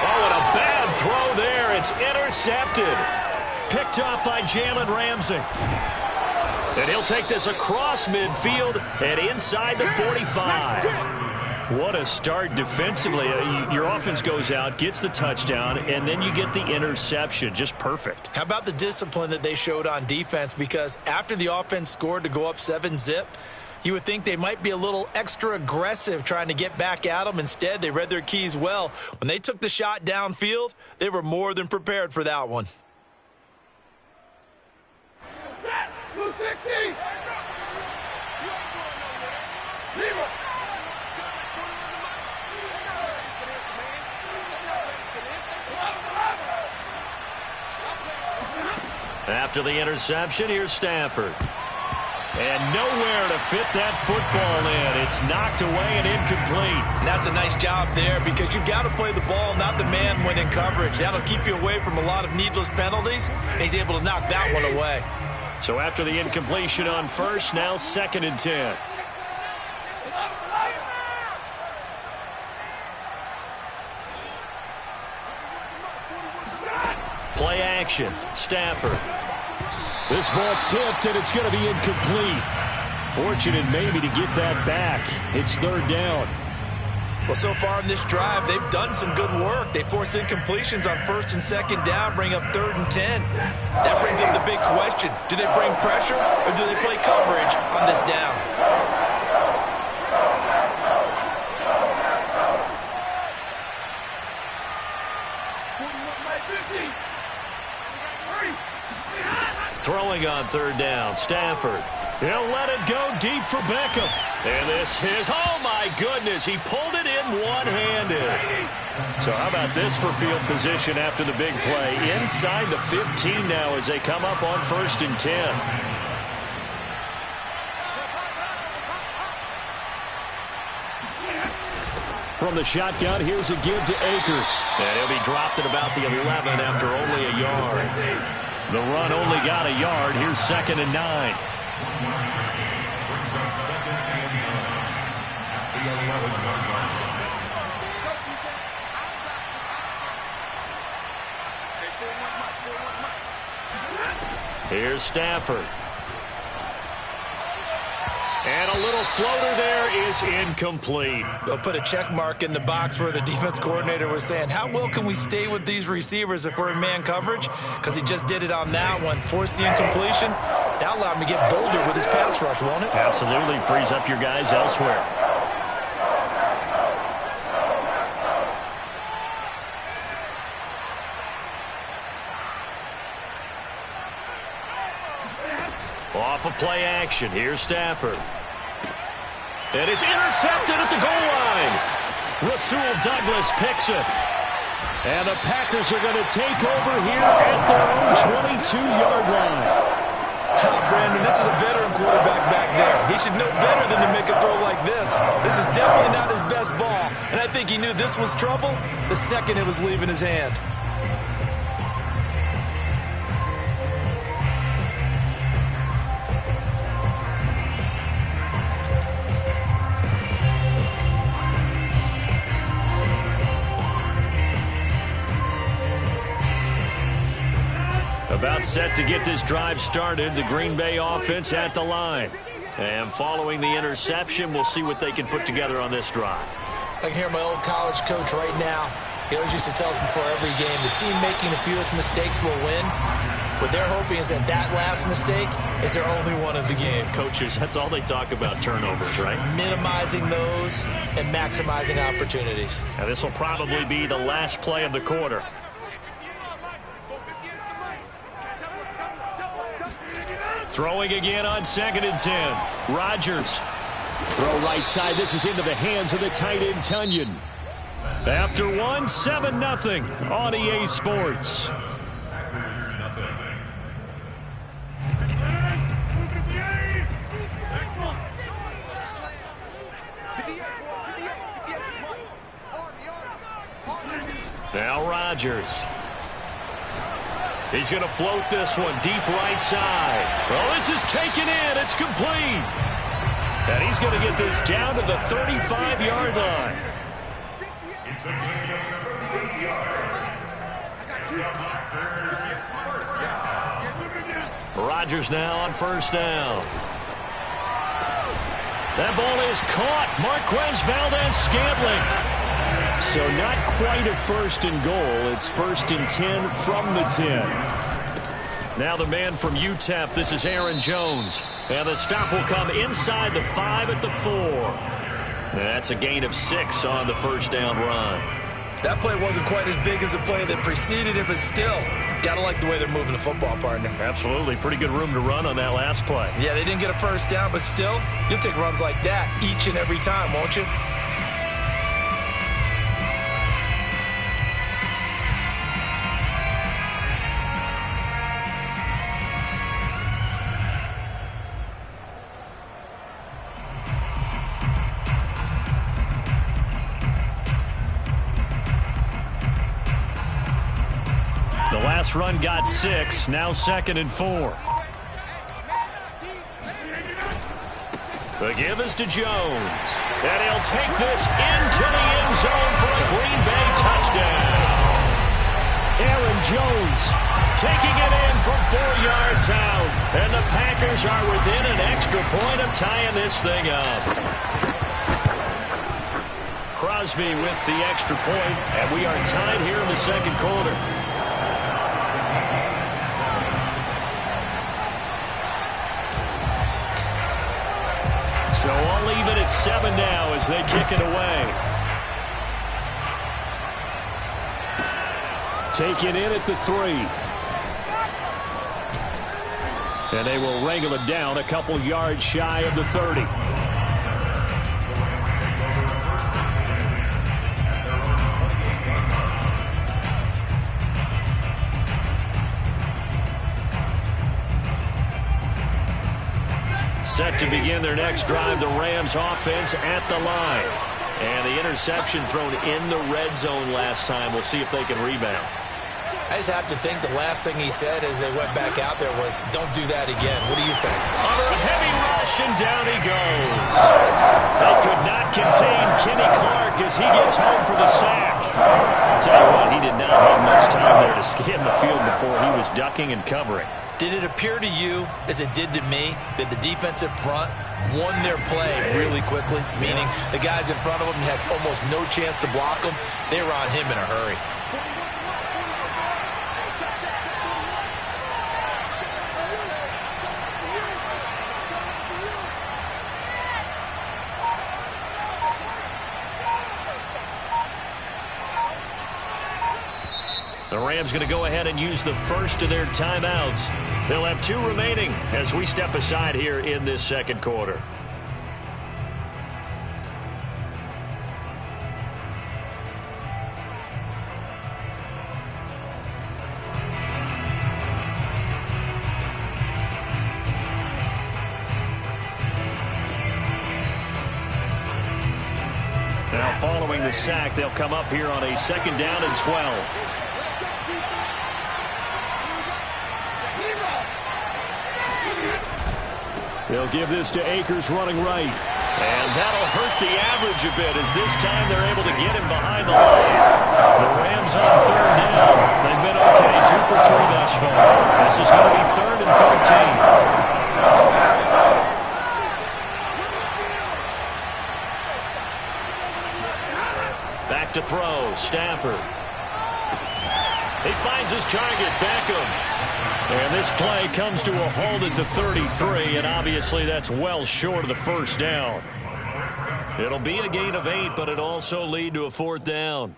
Oh, and a bad throw there. It's intercepted. Picked up by Jalen Ramsey. And he'll take this across midfield and inside the 45. What a start defensively. Your offense goes out, gets the touchdown, and then you get the interception. Just perfect. How about the discipline that they showed on defense? Because after the offense scored to go up 7-zip, you would think they might be a little extra aggressive trying to get back at them. Instead, they read their keys well. When they took the shot downfield, they were more than prepared for that one. Leemo. After the interception, here's Stafford. And nowhere to fit that football in. It's knocked away and incomplete. And that's a nice job there because you've got to play the ball, not the man when in coverage. That'll keep you away from a lot of needless penalties, and he's able to knock that one away. So after the incompletion on first, now 2nd and 10. Play action. Stafford. This ball tipped, and it's going to be incomplete. Fortunate maybe to get that back. It's 3rd down. Well, so far in this drive, they've done some good work. They force incompletions on 1st and 2nd down, bring up 3rd and 10. That brings up the big question. Do they bring pressure, or do they play coverage on this down? Throwing on 3rd down, Stafford. He'll let it go deep for Beckham. And this is, oh my goodness, he pulled it in one-handed. So how about this for field position after the big play? Inside the 15 now as they come up on 1st and 10. From the shotgun, here's a give to Akers. And he'll be dropped at about the 11 after only a yard. The run only got a yard. Here's 2nd and 9. Brings up 2nd and 9 at the 11-yard line. Here's Stafford. And a little floater there is incomplete. They'll put a check mark in the box where the defense coordinator was saying, how well can we stay with these receivers if we're in man coverage? Because he just did it on that one. Force the incompletion. That'll allow him to get bolder with his pass rush, won't it? Absolutely. Frees up your guys elsewhere. Off of play action. Here's Stafford. And it's intercepted at the goal line. Rasul Douglas picks it. And the Packers are going to take over here at their own 22-yard line. Brandon, this is a veteran quarterback back there. He should know better than to make a throw like this. This is definitely not his best ball, and I think he knew this was trouble the second it was leaving his hand. About set to get this drive started, the Green Bay offense at the line. And following the interception, we'll see what they can put together on this drive. I can hear my old college coach right now. He always used to tell us before every game, the team making the fewest mistakes will win. What they're hoping is that last mistake is their only one of the game. Coaches, that's all they talk about, turnovers, right? Minimizing those and maximizing opportunities. Now, this will probably be the last play of the quarter. Throwing again on 2nd and 10. Rodgers. Throw right side. This is into the hands of the tight end, Tunyon. After one, 7-0 on EA Sports. Now Rodgers. He's going to float this one deep right side. Oh, this is taken in. It's complete. And he's going to get this down to the 35-yard line. It's a gain of 30 yards. Rodgers now on 1st down. That ball is caught. Marquez Valdez-Scantling. So not quite a 1st and goal. It's 1st and 10 from the 10. Now the man from UTEP, this is Aaron Jones. And the stop will come inside the 5 at the 4. That's a gain of 6 on the 1st down run. That play wasn't quite as big as the play that preceded it, but still, gotta like the way they're moving the football, partner. Absolutely. Pretty good room to run on that last play. Yeah, they didn't get a 1st down, but still, you'll take runs like that each and every time, won't you? Last run got 6. Now 2nd and 4. The give is to Jones. And he'll take this into the end zone for a Green Bay touchdown. Aaron Jones taking it in from 4 yards out. And the Packers are within an extra point of tying this thing up. Crosby with the extra point, and we are tied here in the 2nd quarter. So all even at 7 now as they kick it away. Taken in at the 3. And they will wrangle it down a couple yards shy of the 30. Set to begin their next drive, the Rams offense at the line. And the interception thrown in the red zone last time. We'll see if they can rebound. I just have to think the last thing he said as they went back out there was, don't do that again. What do you think? Under a heavy rush, and down he goes. They could not contain Kenny Clark as he gets home for the sack. I'll tell you what, he did not have much time there to scan the field before he was ducking and covering. Did it appear to you, as it did to me, that the defensive front won their play really quickly? Meaning the guys in front of them had almost no chance to block them. They were on him in a hurry. The Rams going to go ahead and use the first of their timeouts. They'll have 2 remaining as we step aside here in this 2nd quarter. Now, following the sack, they'll come up here on a 2nd down and 12. They'll give this to Akers running right. And that'll hurt the average a bit as this time they're able to get him behind the line. The Rams on 3rd down. They've been okay, 2 for 3 thus far. This is going to be 3rd and 13. Back to throw, Stafford. He finds his target, Beckham. And this play comes to a halt at the 33, and obviously that's well short of the 1st down. It'll be a gain of 8, but it'll also lead to a 4th down.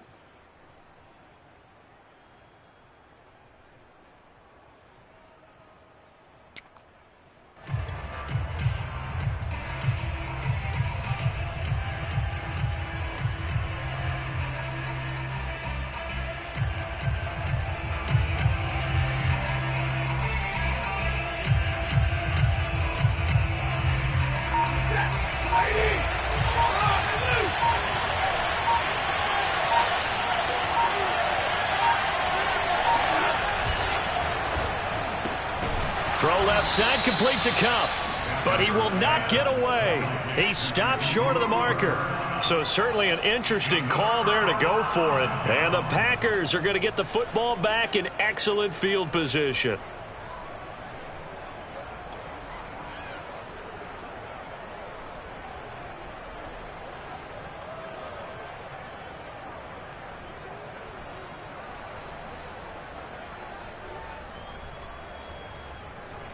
Throw left side, complete to Cuff. But he will not get away. He stopped short of the marker. So certainly an interesting call there to go for it. And the Packers are going to get the football back in excellent field position.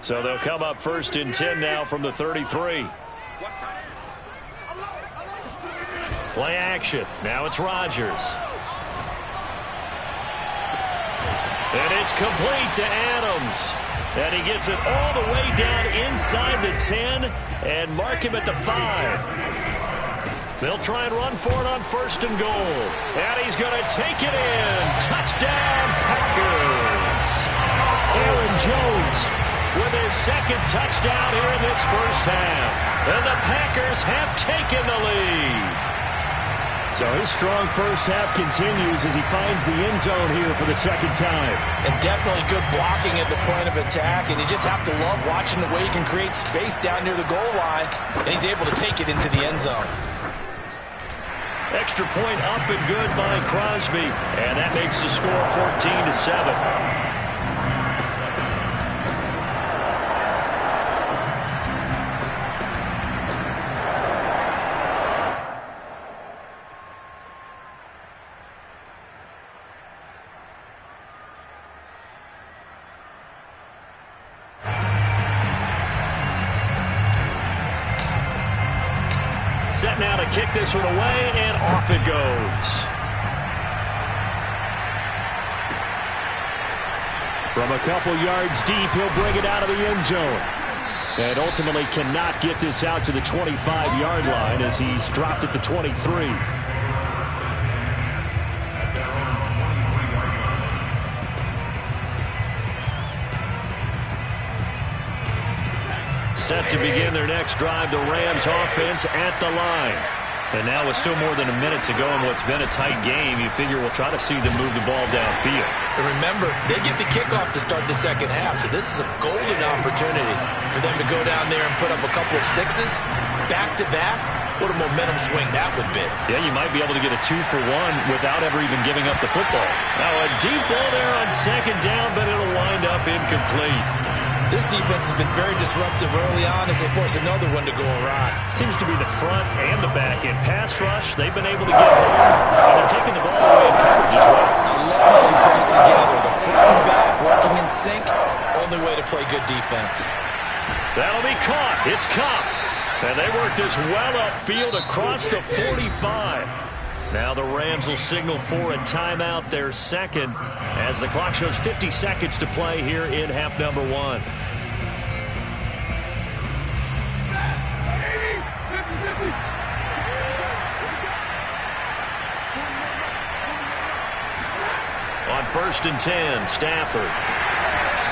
So they'll come up 1st and 10 now from the 33. Play action. Now it's Rodgers. And it's complete to Adams. And he gets it all the way down inside the 10 and mark him at the 5. They'll try and run for it on 1st and goal. And he's going to take it in. Touchdown, Packers. Aaron Jones with his 2nd touchdown here in this 1st half. And the Packers have taken the lead. So his strong 1st half continues as he finds the end zone here for the 2nd time. And definitely good blocking at the point of attack. And you just have to love watching the way he can create space down near the goal line. And he's able to take it into the end zone. Extra point up and good by Crosby. And that makes the score 14-7. Set now to kick this one away, and off it goes. From a couple yards deep, he'll bring it out of the end zone. And ultimately cannot get this out to the 25-yard line as he's dropped at the 23. Set to begin their next drive, the Rams offense at the line. And now with still more than a minute to go in what's been a tight game, you figure we'll try to see them move the ball downfield. And remember, they get the kickoff to start the 2nd half, so this is a golden opportunity for them to go down there and put up a couple of 6s back-to-back. What a momentum swing that would be. Yeah, you might be able to get a 2-for-1 without ever even giving up the football. Now a deep ball there on 2nd down, but it'll wind up incomplete. This defense has been very disruptive early on as they force another one to go awry. Seems to be the front and the back end. Pass rush, they've been able to get home, and they're taking the ball away in coverage as well. I love how they put it together. The front and back working in sync. Only way to play good defense. That'll be caught. It's Cup. And they work this well upfield across the 45. Now the Rams will signal for a timeout, their 2nd, as the clock shows 50 seconds to play here in half number 1. On 1st and 10, Stafford.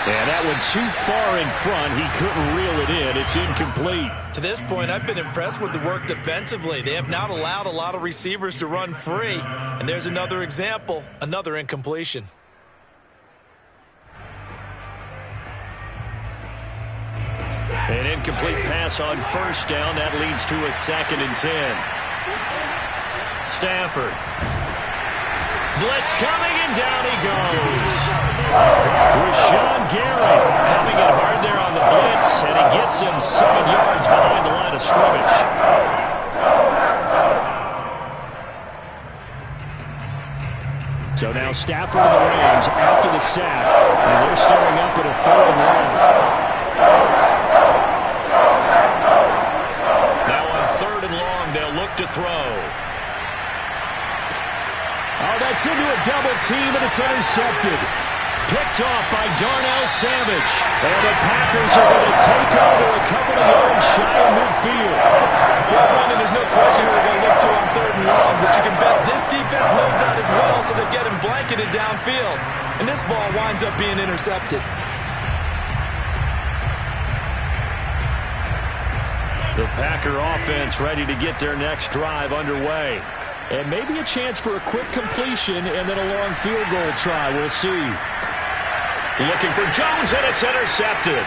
And that one too far in front. He couldn't reel it in. It's incomplete. To this point, I've been impressed with the work defensively. They have not allowed a lot of receivers to run free. And there's another example, another incompletion. An incomplete pass on first down. That leads to a 2nd and 10. Stafford. Blitz coming, and down he goes. Rashawn Gary coming in hard there on the blitz, and he gets him 7 yards behind the line of scrimmage. So now Stafford and the Rams after the sack, and they're staring up at a 4th and long. Now on 3rd and long, they'll look to throw. Oh, that's into a double team, and it's intercepted. Picked off by Darnell Savage. And the Packers are going to take over a couple of yards shy of midfield. Well, Brandon, there's no question who they're going to look to on 3rd and long, but you can bet this defense knows that as well, so they're getting blanketed downfield. And this ball winds up being intercepted. The Packer offense ready to get their next drive underway. And maybe a chance for a quick completion and then a long field goal try. We'll see. Looking for Jones, and it's intercepted.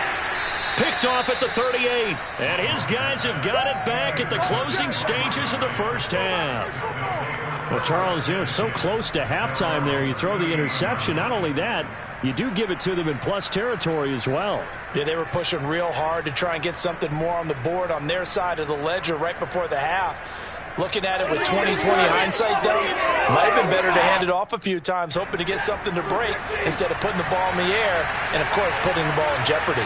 Picked off at the 38. And his guys have got it back at the closing stages of the first half. Well, Charles, so close to halftime there. You throw the interception. Not only that, you do give it to them in plus territory as well. Yeah, they were pushing real hard to try and get something more on the board on their side of the ledger right before the half. Looking at it with 20/20 hindsight, though, might have been better to hand it off a few times, hoping to get something to break instead of putting the ball in the air and, of course, putting the ball in jeopardy.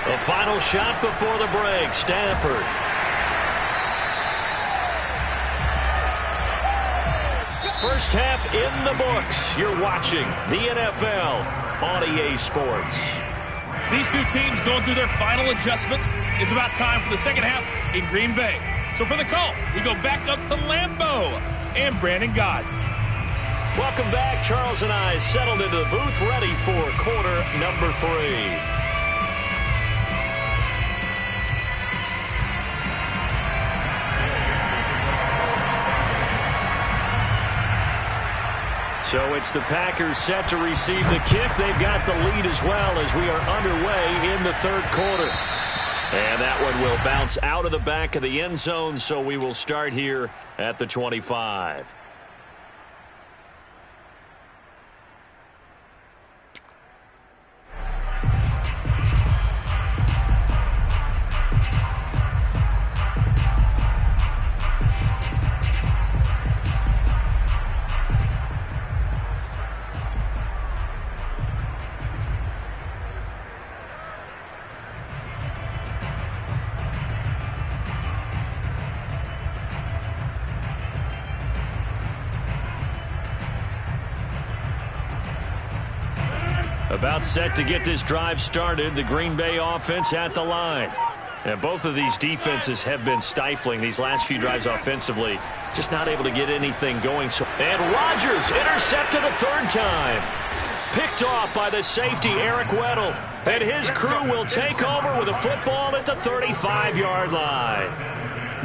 The final shot before the break, Stafford. First half in the books. You're watching the NFL on EA Sports. These two teams going through their final adjustments. It's about time for the second half in Green Bay. So for the call, we go back up to Lambeau and Brandon God. Welcome back. Charles and I settled into the booth ready for quarter number 3. So it's the Packers set to receive the kick. They've got the lead as well as we are underway in the 3rd quarter. And that one will bounce out of the back of the end zone, so we will start here at the 25. About set to get this drive started. The Green Bay offense at the line. And both of these defenses have been stifling these last few drives offensively. Just not able to get anything going. And Rodgers intercepted a 3rd time. Picked off by the safety, Eric Weddle. And his crew will take over with a football at the 35-yard line.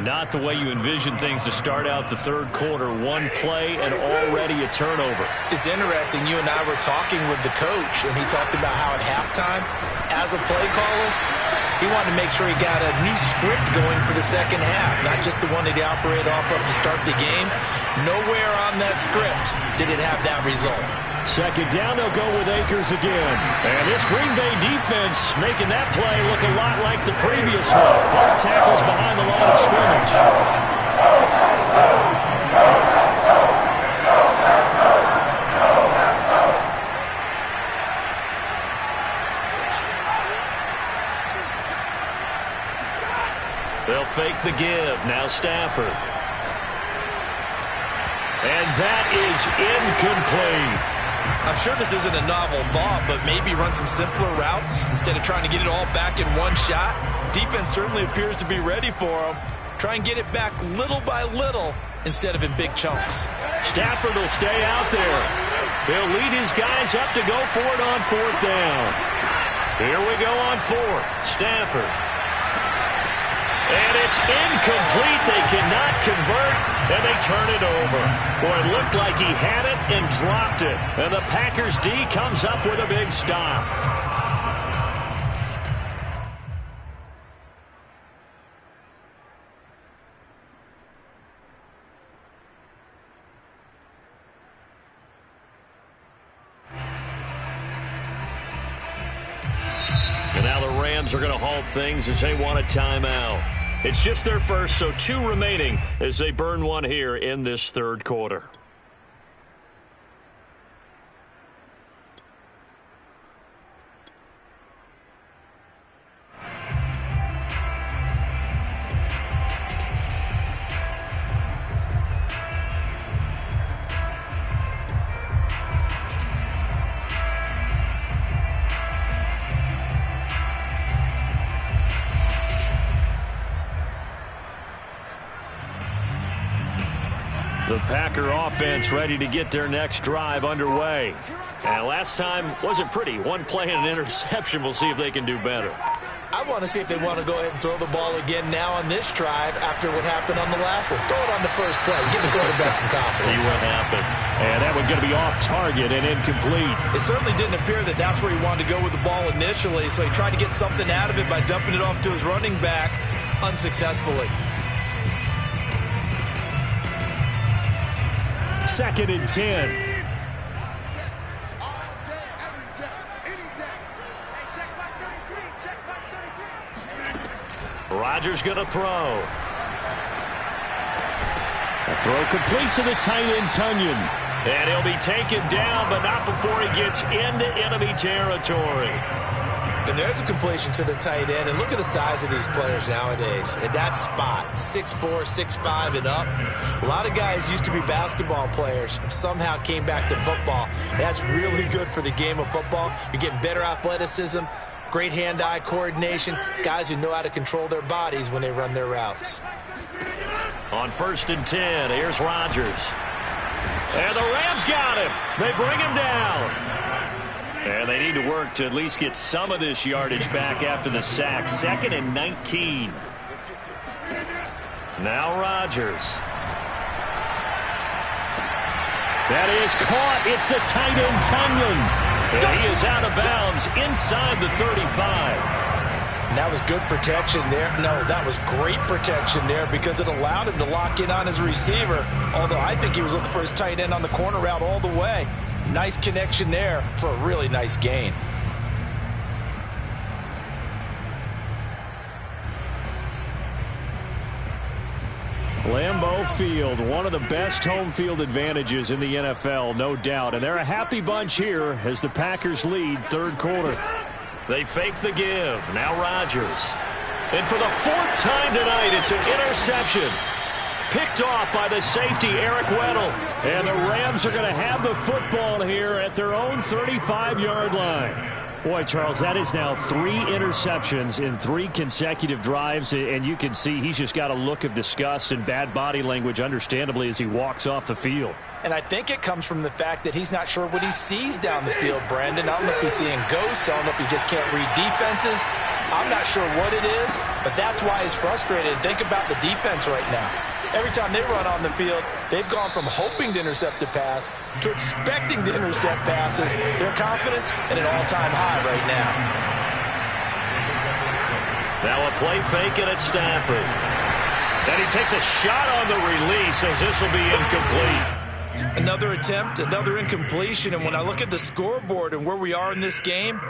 Not the way you envision things to start out the 3rd quarter. One play and already a turnover. It's interesting. You and I were talking with the coach, and he talked about how at halftime, as a play caller, he wanted to make sure he got a new script going for the second half, not just the one that he operated off of to start the game. Nowhere on that script did it have that result. Second down, they'll go with Akers again. And this Green Bay defense making that play look a lot like the previous one. Both tackles behind the line of scrimmage. They'll fake the give. Now Stafford. And that is incomplete. I'm sure this isn't a novel thought, but maybe run some simpler routes instead of trying to get it all back in one shot. Defense certainly appears to be ready for them. Try and get it back little by little instead of in big chunks. Stafford will stay out there. He'll lead his guys up to go for it on fourth down. Here we go on fourth. Stafford. And it's incomplete. They cannot convert, and they turn it over. Boy, it looked like he had it and dropped it. And the Packers D comes up with a big stop. And now the Rams are going to halt things as they want a timeout. It's just their first, so 2 remaining as they burn one here in this third quarter. The Packer offense ready to get their next drive underway. And last time wasn't pretty. One play and an interception. We'll see if they can do better. I want to see if they want to go ahead and throw the ball again now on this drive after what happened on the last one. Throw it on the first play. Give the quarterback some confidence. See what happens. And that one's going to be off target and incomplete. It certainly didn't appear that that's where he wanted to go with the ball initially, so he tried to get something out of it by dumping it off to his running back unsuccessfully. 2nd and 10. Rodgers going to throw. A throw complete to the tight end, Tunyon. And he'll be taken down, but not before he gets into enemy territory. And there's a completion to the tight end. And look at the size of these players nowadays. At that spot, 6'4", 6'5", and up. A lot of guys used to be basketball players, somehow came back to football. That's really good for the game of football. You're getting better athleticism, great hand-eye coordination, guys who know how to control their bodies when they run their routes. On 1st and 10, here's Rodgers. And the Rams got him. They bring him down. And they need to work to at least get some of this yardage back after the sack. 2nd and 19. Now Rodgers. That is caught. It's the tight end, Tunyon. And he is out of bounds inside the 35. And that was good protection there. No, that was great protection there because it allowed him to lock in on his receiver. Although I think he was looking for his tight end on the corner route all the way. Nice connection there for a really nice gain. Lambeau Field, one of the best home field advantages in the NFL, no doubt. And they're a happy bunch here as the Packers lead third quarter. They fake the give. Now Rodgers. And for the 4th time tonight, it's an interception. Picked off by the safety, Eric Weddle. And the Rams are going to have the football here at their own 35-yard line. Boy, Charles, that is now 3 interceptions in 3 consecutive drives, and you can see he's just got a look of disgust and bad body language, understandably, as he walks off the field. And I think it comes from the fact that he's not sure what he sees down the field, Brandon. I don't know if he's seeing ghosts. I don't know if he just can't read defenses. I'm not sure what it is, but that's why he's frustrated. Think about the defense right now. Every time they run on the field, they've gone from hoping to intercept a pass to expecting to intercept passes. Their confidence at an all-time high right now. Now a play fake and it's Stafford. And he takes a shot on the release as this will be incomplete. Another attempt, another incompletion, and when I look at the scoreboard and where we are in this game,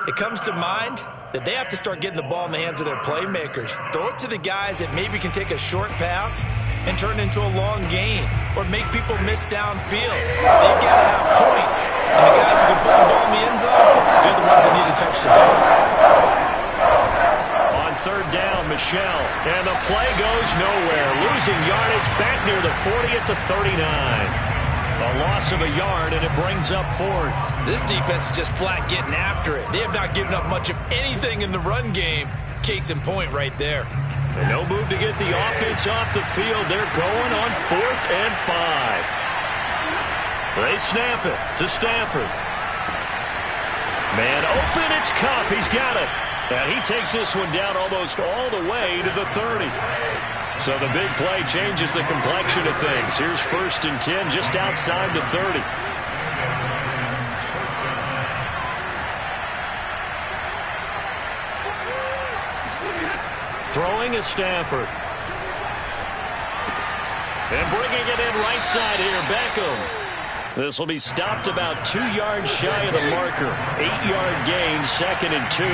it comes to mind that they have to start getting the ball in the hands of their playmakers. Throw it to the guys that maybe can take a short pass and turn it into a long gain or make people miss downfield. They've got to have points, and the guys who can put the ball in the end zone, they're the ones that need to touch the ball. On 3rd down, Michel, and the play goes nowhere. Losing yardage back near the 40 at the 39. A loss of a yard, and it brings up 4th. This defense is just flat getting after it. They have not given up much of anything in the run game. Case in point right there. And no move to get the offense off the field. They're going on 4th and 5. They snap it to Stafford. Man open, it's Kupp. He's got it. And he takes this one down almost all the way to the 30. So the big play changes the complexion of things. Here's 1st and 10 just outside the 30. Throwing is Stafford. And bringing it in right side here, Beckham. This will be stopped about 2 yards shy of the marker. 8-yard gain, 2nd and 2.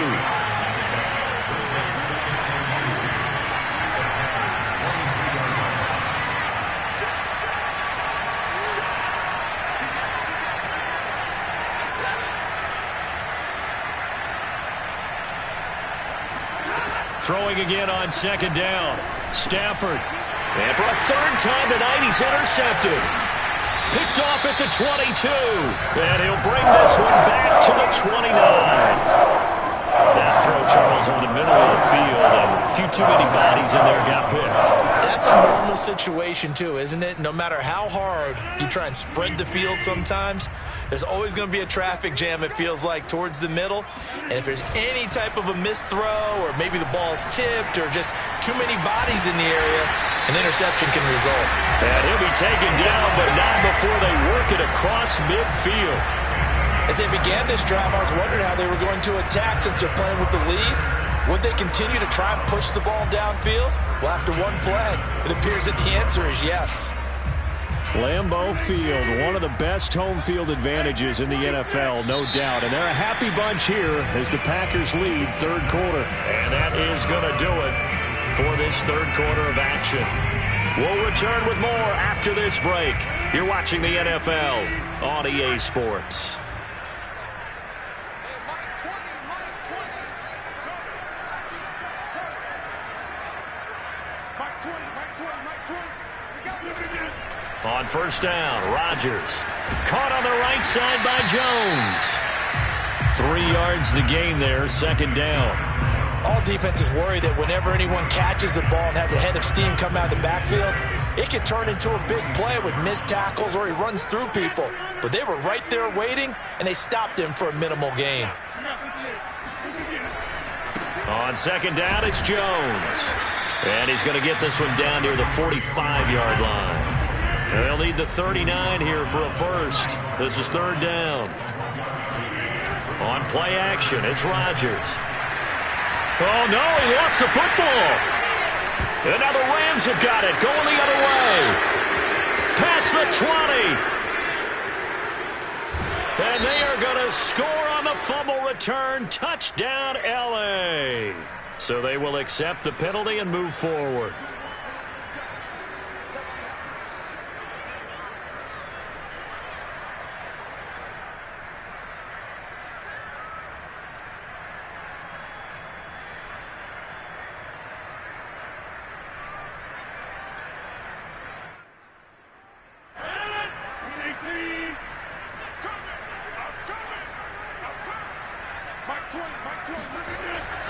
Throwing again on 2nd down. Stafford. And for a 3rd time tonight, he's intercepted. Picked off at the 22. And he'll bring this one back to the 29. That throw, Charles, over the middle of the field. And a few too many bodies in there got picked. That's a normal situation, too, isn't it? No matter how hard you try and spread the field sometimes, there's always going to be a traffic jam, it feels like, towards the middle. And if there's any type of a missed throw or maybe the ball's tipped or just too many bodies in the area, an interception can result. And he'll be taken down, but not before they work it across midfield. As they began this drive, I was wondering how they were going to attack since they're playing with the lead. Would they continue to try and push the ball downfield? Well, after one play, it appears that the answer is yes. Lambeau Field, one of the best home field advantages in the NFL, no doubt. And they're a happy bunch here as the Packers lead 3rd quarter. And that is going to do it for this 3rd quarter of action. We'll return with more after this break. You're watching the NFL on EA Sports. On 1st down, Rodgers. Caught on the right side by Jones. 3 yards the gain there, 2nd down. All defenses worry that whenever anyone catches the ball and has a head of steam come out of the backfield, it can turn into a big play with missed tackles or he runs through people. But they were right there waiting, and they stopped him for a minimal gain. On 2nd down, it's Jones. And he's going to get this one down near the 45-yard line. They'll need the 39 here for a 1st. This is 3rd down. On play action, it's Rodgers. Oh, no, he lost the football. And now the Rams have got it, going the other way. Past the 20. And they are going to score on the fumble return. Touchdown, L.A. So they will accept the penalty and move forward.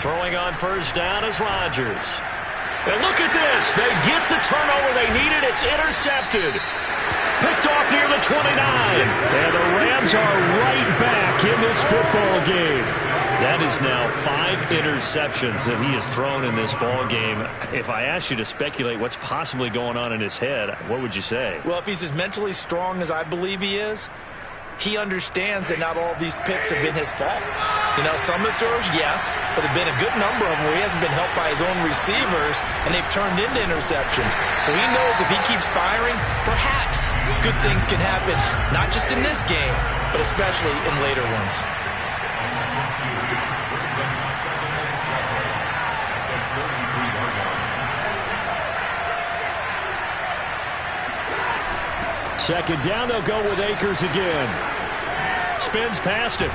Throwing on 1st down is Rodgers. And look at this. They get the turnover they needed. It's intercepted. Picked off near the 29. And the Rams are right back in this football game. That is now 5 interceptions that he has thrown in this ball game. If I asked you to speculate what's possibly going on in his head, what would you say? Well, if he's as mentally strong as I believe he is, he understands that not all of these picks have been his fault. You know, some of the throws, yes, but there have been a good number of them where he hasn't been helped by his own receivers, and they've turned into interceptions. So he knows if he keeps firing, perhaps good things can happen, not just in this game, but especially in later ones. Second down, they'll go with Akers again. Spins past him.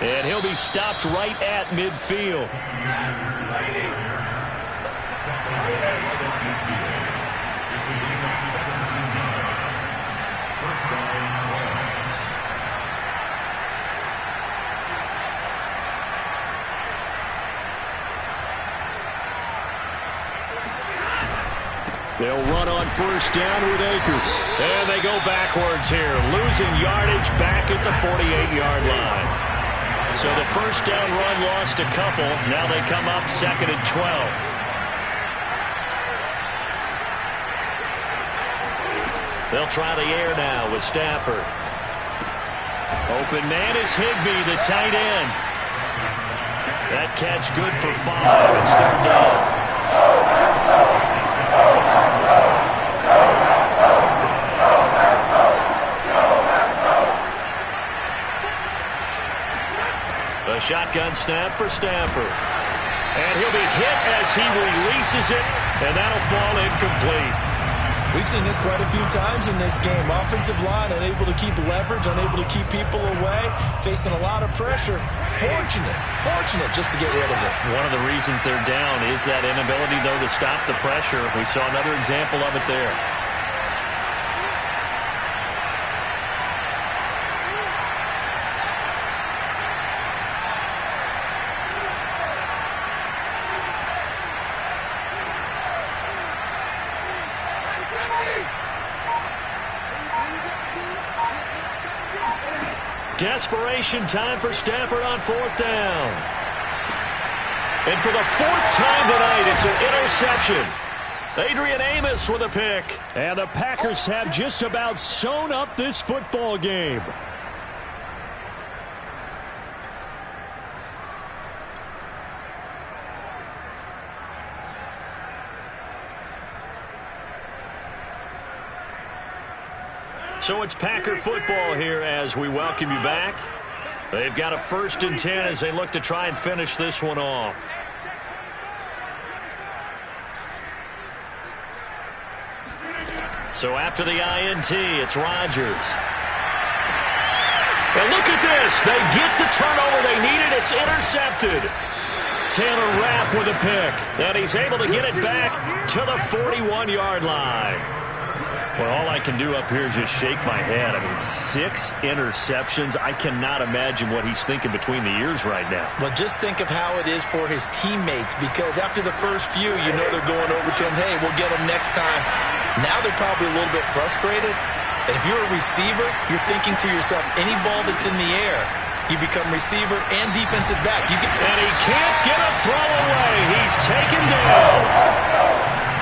And he'll be stopped right at midfield. They'll run on first down with Akers. And they go backwards here, losing yardage back at the 48-yard line. So the first down run lost a couple. Now they come up 2nd and 12. They'll try the air now with Stafford. Open man is Higbee, the tight end. That catch good for 5. It's 3rd down. A shotgun snap for Stafford. And he'll be hit as he releases it, and that'll fall incomplete. We've seen this quite a few times in this game. Offensive line unable to keep leverage, unable to keep people away, facing a lot of pressure. Fortunate just to get rid of it. One of the reasons they're down is that inability, though, to stop the pressure. We saw another example of it there. Desperation time for Stafford on 4th down. And for the 4th time tonight, it's an interception. Adrian Amos with a pick. And the Packers have just about sewn up this football game. So it's Packer football here as we welcome you back. They've got a 1st and 10 as they look to try and finish this one off. So after the INT, it's Rodgers. And look at this. They get the turnover they needed. It's intercepted. Taylor Rapp with a pick. And he's able to get it back to the 41-yard line. Well, all I can do up here is just shake my head. I mean, 6 interceptions. I cannot imagine what he's thinking between the ears right now. Well, just think of how it is for his teammates, because after the first few, you know they're going over to him, hey, we'll get him next time. Now they're probably a little bit frustrated. And if you're a receiver, you're thinking to yourself, any ball that's in the air, you become receiver and defensive back. And he can't get a throw away. He's taken down.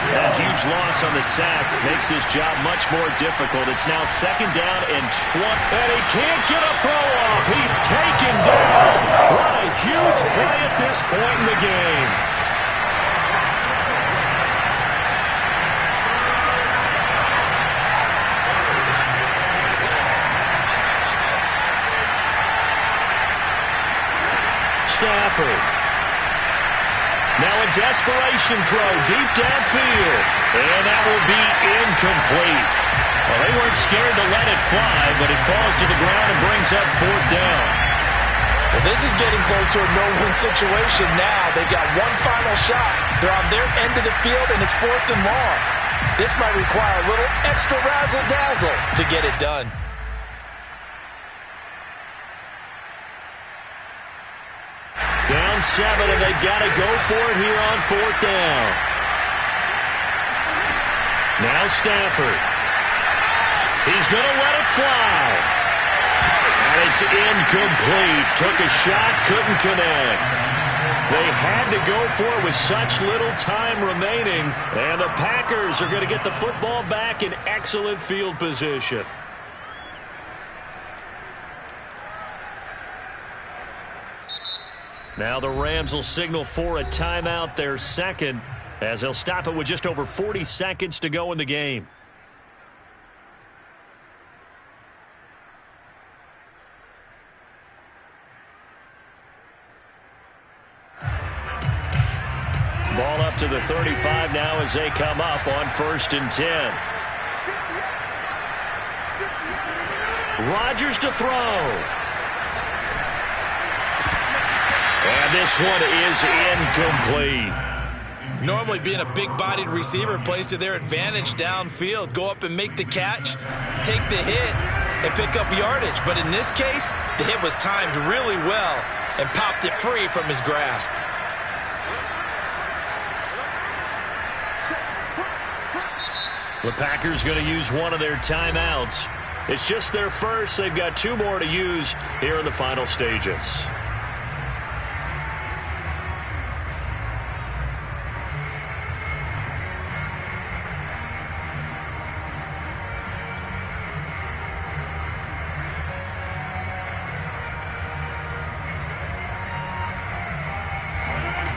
That huge loss on the sack makes this job much more difficult. It's now 2nd down and 20. And he can't get a throw off. He's taken down. What a huge play at this point in the game. Stafford. Now a desperation throw deep downfield. And that will be incomplete. Well, they weren't scared to let it fly, but it falls to the ground and brings up 4th down. Well, this is getting close to a no-win situation now. They've got one final shot. They're on their end of the field, and it's 4th and long. This might require a little extra razzle-dazzle to get it done. Down 7, and they've got to go for it here on 4th down. Now Stafford. He's going to let it fly. And it's incomplete. Took a shot, couldn't connect. They had to go for it with such little time remaining. And the Packers are going to get the football back in excellent field position. Now the Rams will signal for a timeout, their 2nd, as they'll stop it with just over 40 seconds to go in the game. Ball up to the 35 now as they come up on 1st and 10. Rodgers to throw. And this one is incomplete. Normally being a big-bodied receiver plays to their advantage downfield. Go up and make the catch, take the hit, and pick up yardage. But in this case, the hit was timed really well and popped it free from his grasp. The Packers going to use one of their timeouts. It's just their first. They've got 2 more to use here in the final stages.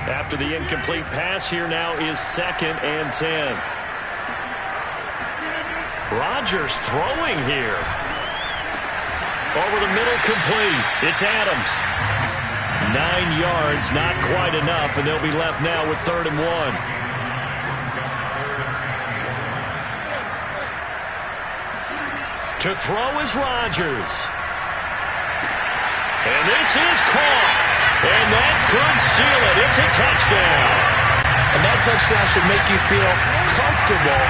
After the incomplete pass, here now is 2nd and 10. Rodgers throwing here. Over the middle, complete. It's Adams. 9 yards, not quite enough, and they'll be left now with 3rd and 1. To throw is Rodgers. And this is caught. And that could seal it. It's a touchdown. And that touchdown should make you feel comfortable.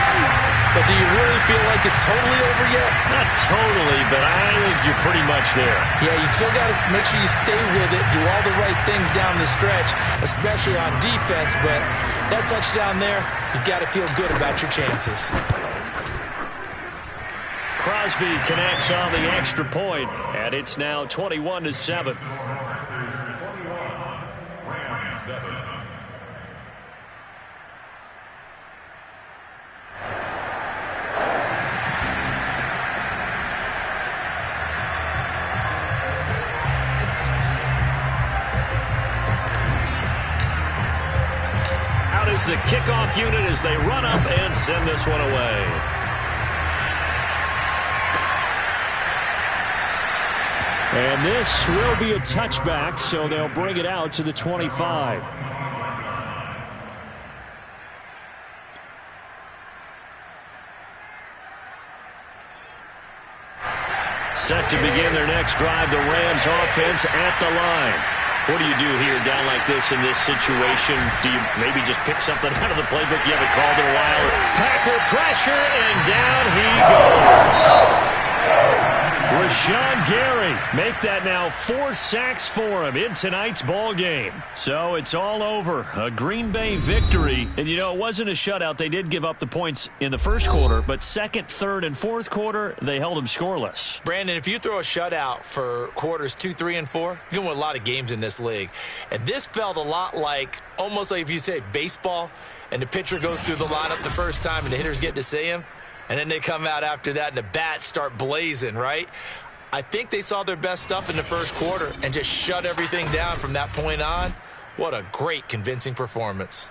But do you really feel like it's totally over yet? Not totally, but I think you're pretty much there. Yeah, you still got to make sure you stay with it, do all the right things down the stretch, especially on defense. But that touchdown there, you've got to feel good about your chances. Crosby connects on the extra point, and it's now 21-7. Out is the kickoff unit as they run up and send this one away. And this will be a touchback, so they'll bring it out to the 25. Set to begin their next drive, the Rams offense at the line. What do you do here down like this in this situation? Do you maybe just pick something out of the playbook you haven't called in a while? Packer pressure, and down he goes. Rashawn Gary make that now 4 sacks for him in tonight's ball game. So it's all over. A Green Bay victory. And, you know, it wasn't a shutout. They did give up the points in the first quarter, but second, third, and fourth quarter, they held them scoreless. Brandon, if you throw a shutout for quarters 2, 3, and 4, you're going to win a lot of games in this league. And this felt a lot like, almost like if you say baseball, and the pitcher goes through the lineup the first time and the hitters get to see him. And then they come out after that and the bats start blazing, right? I think they saw their best stuff in the first quarter and just shut everything down from that point on. What a great, convincing performance.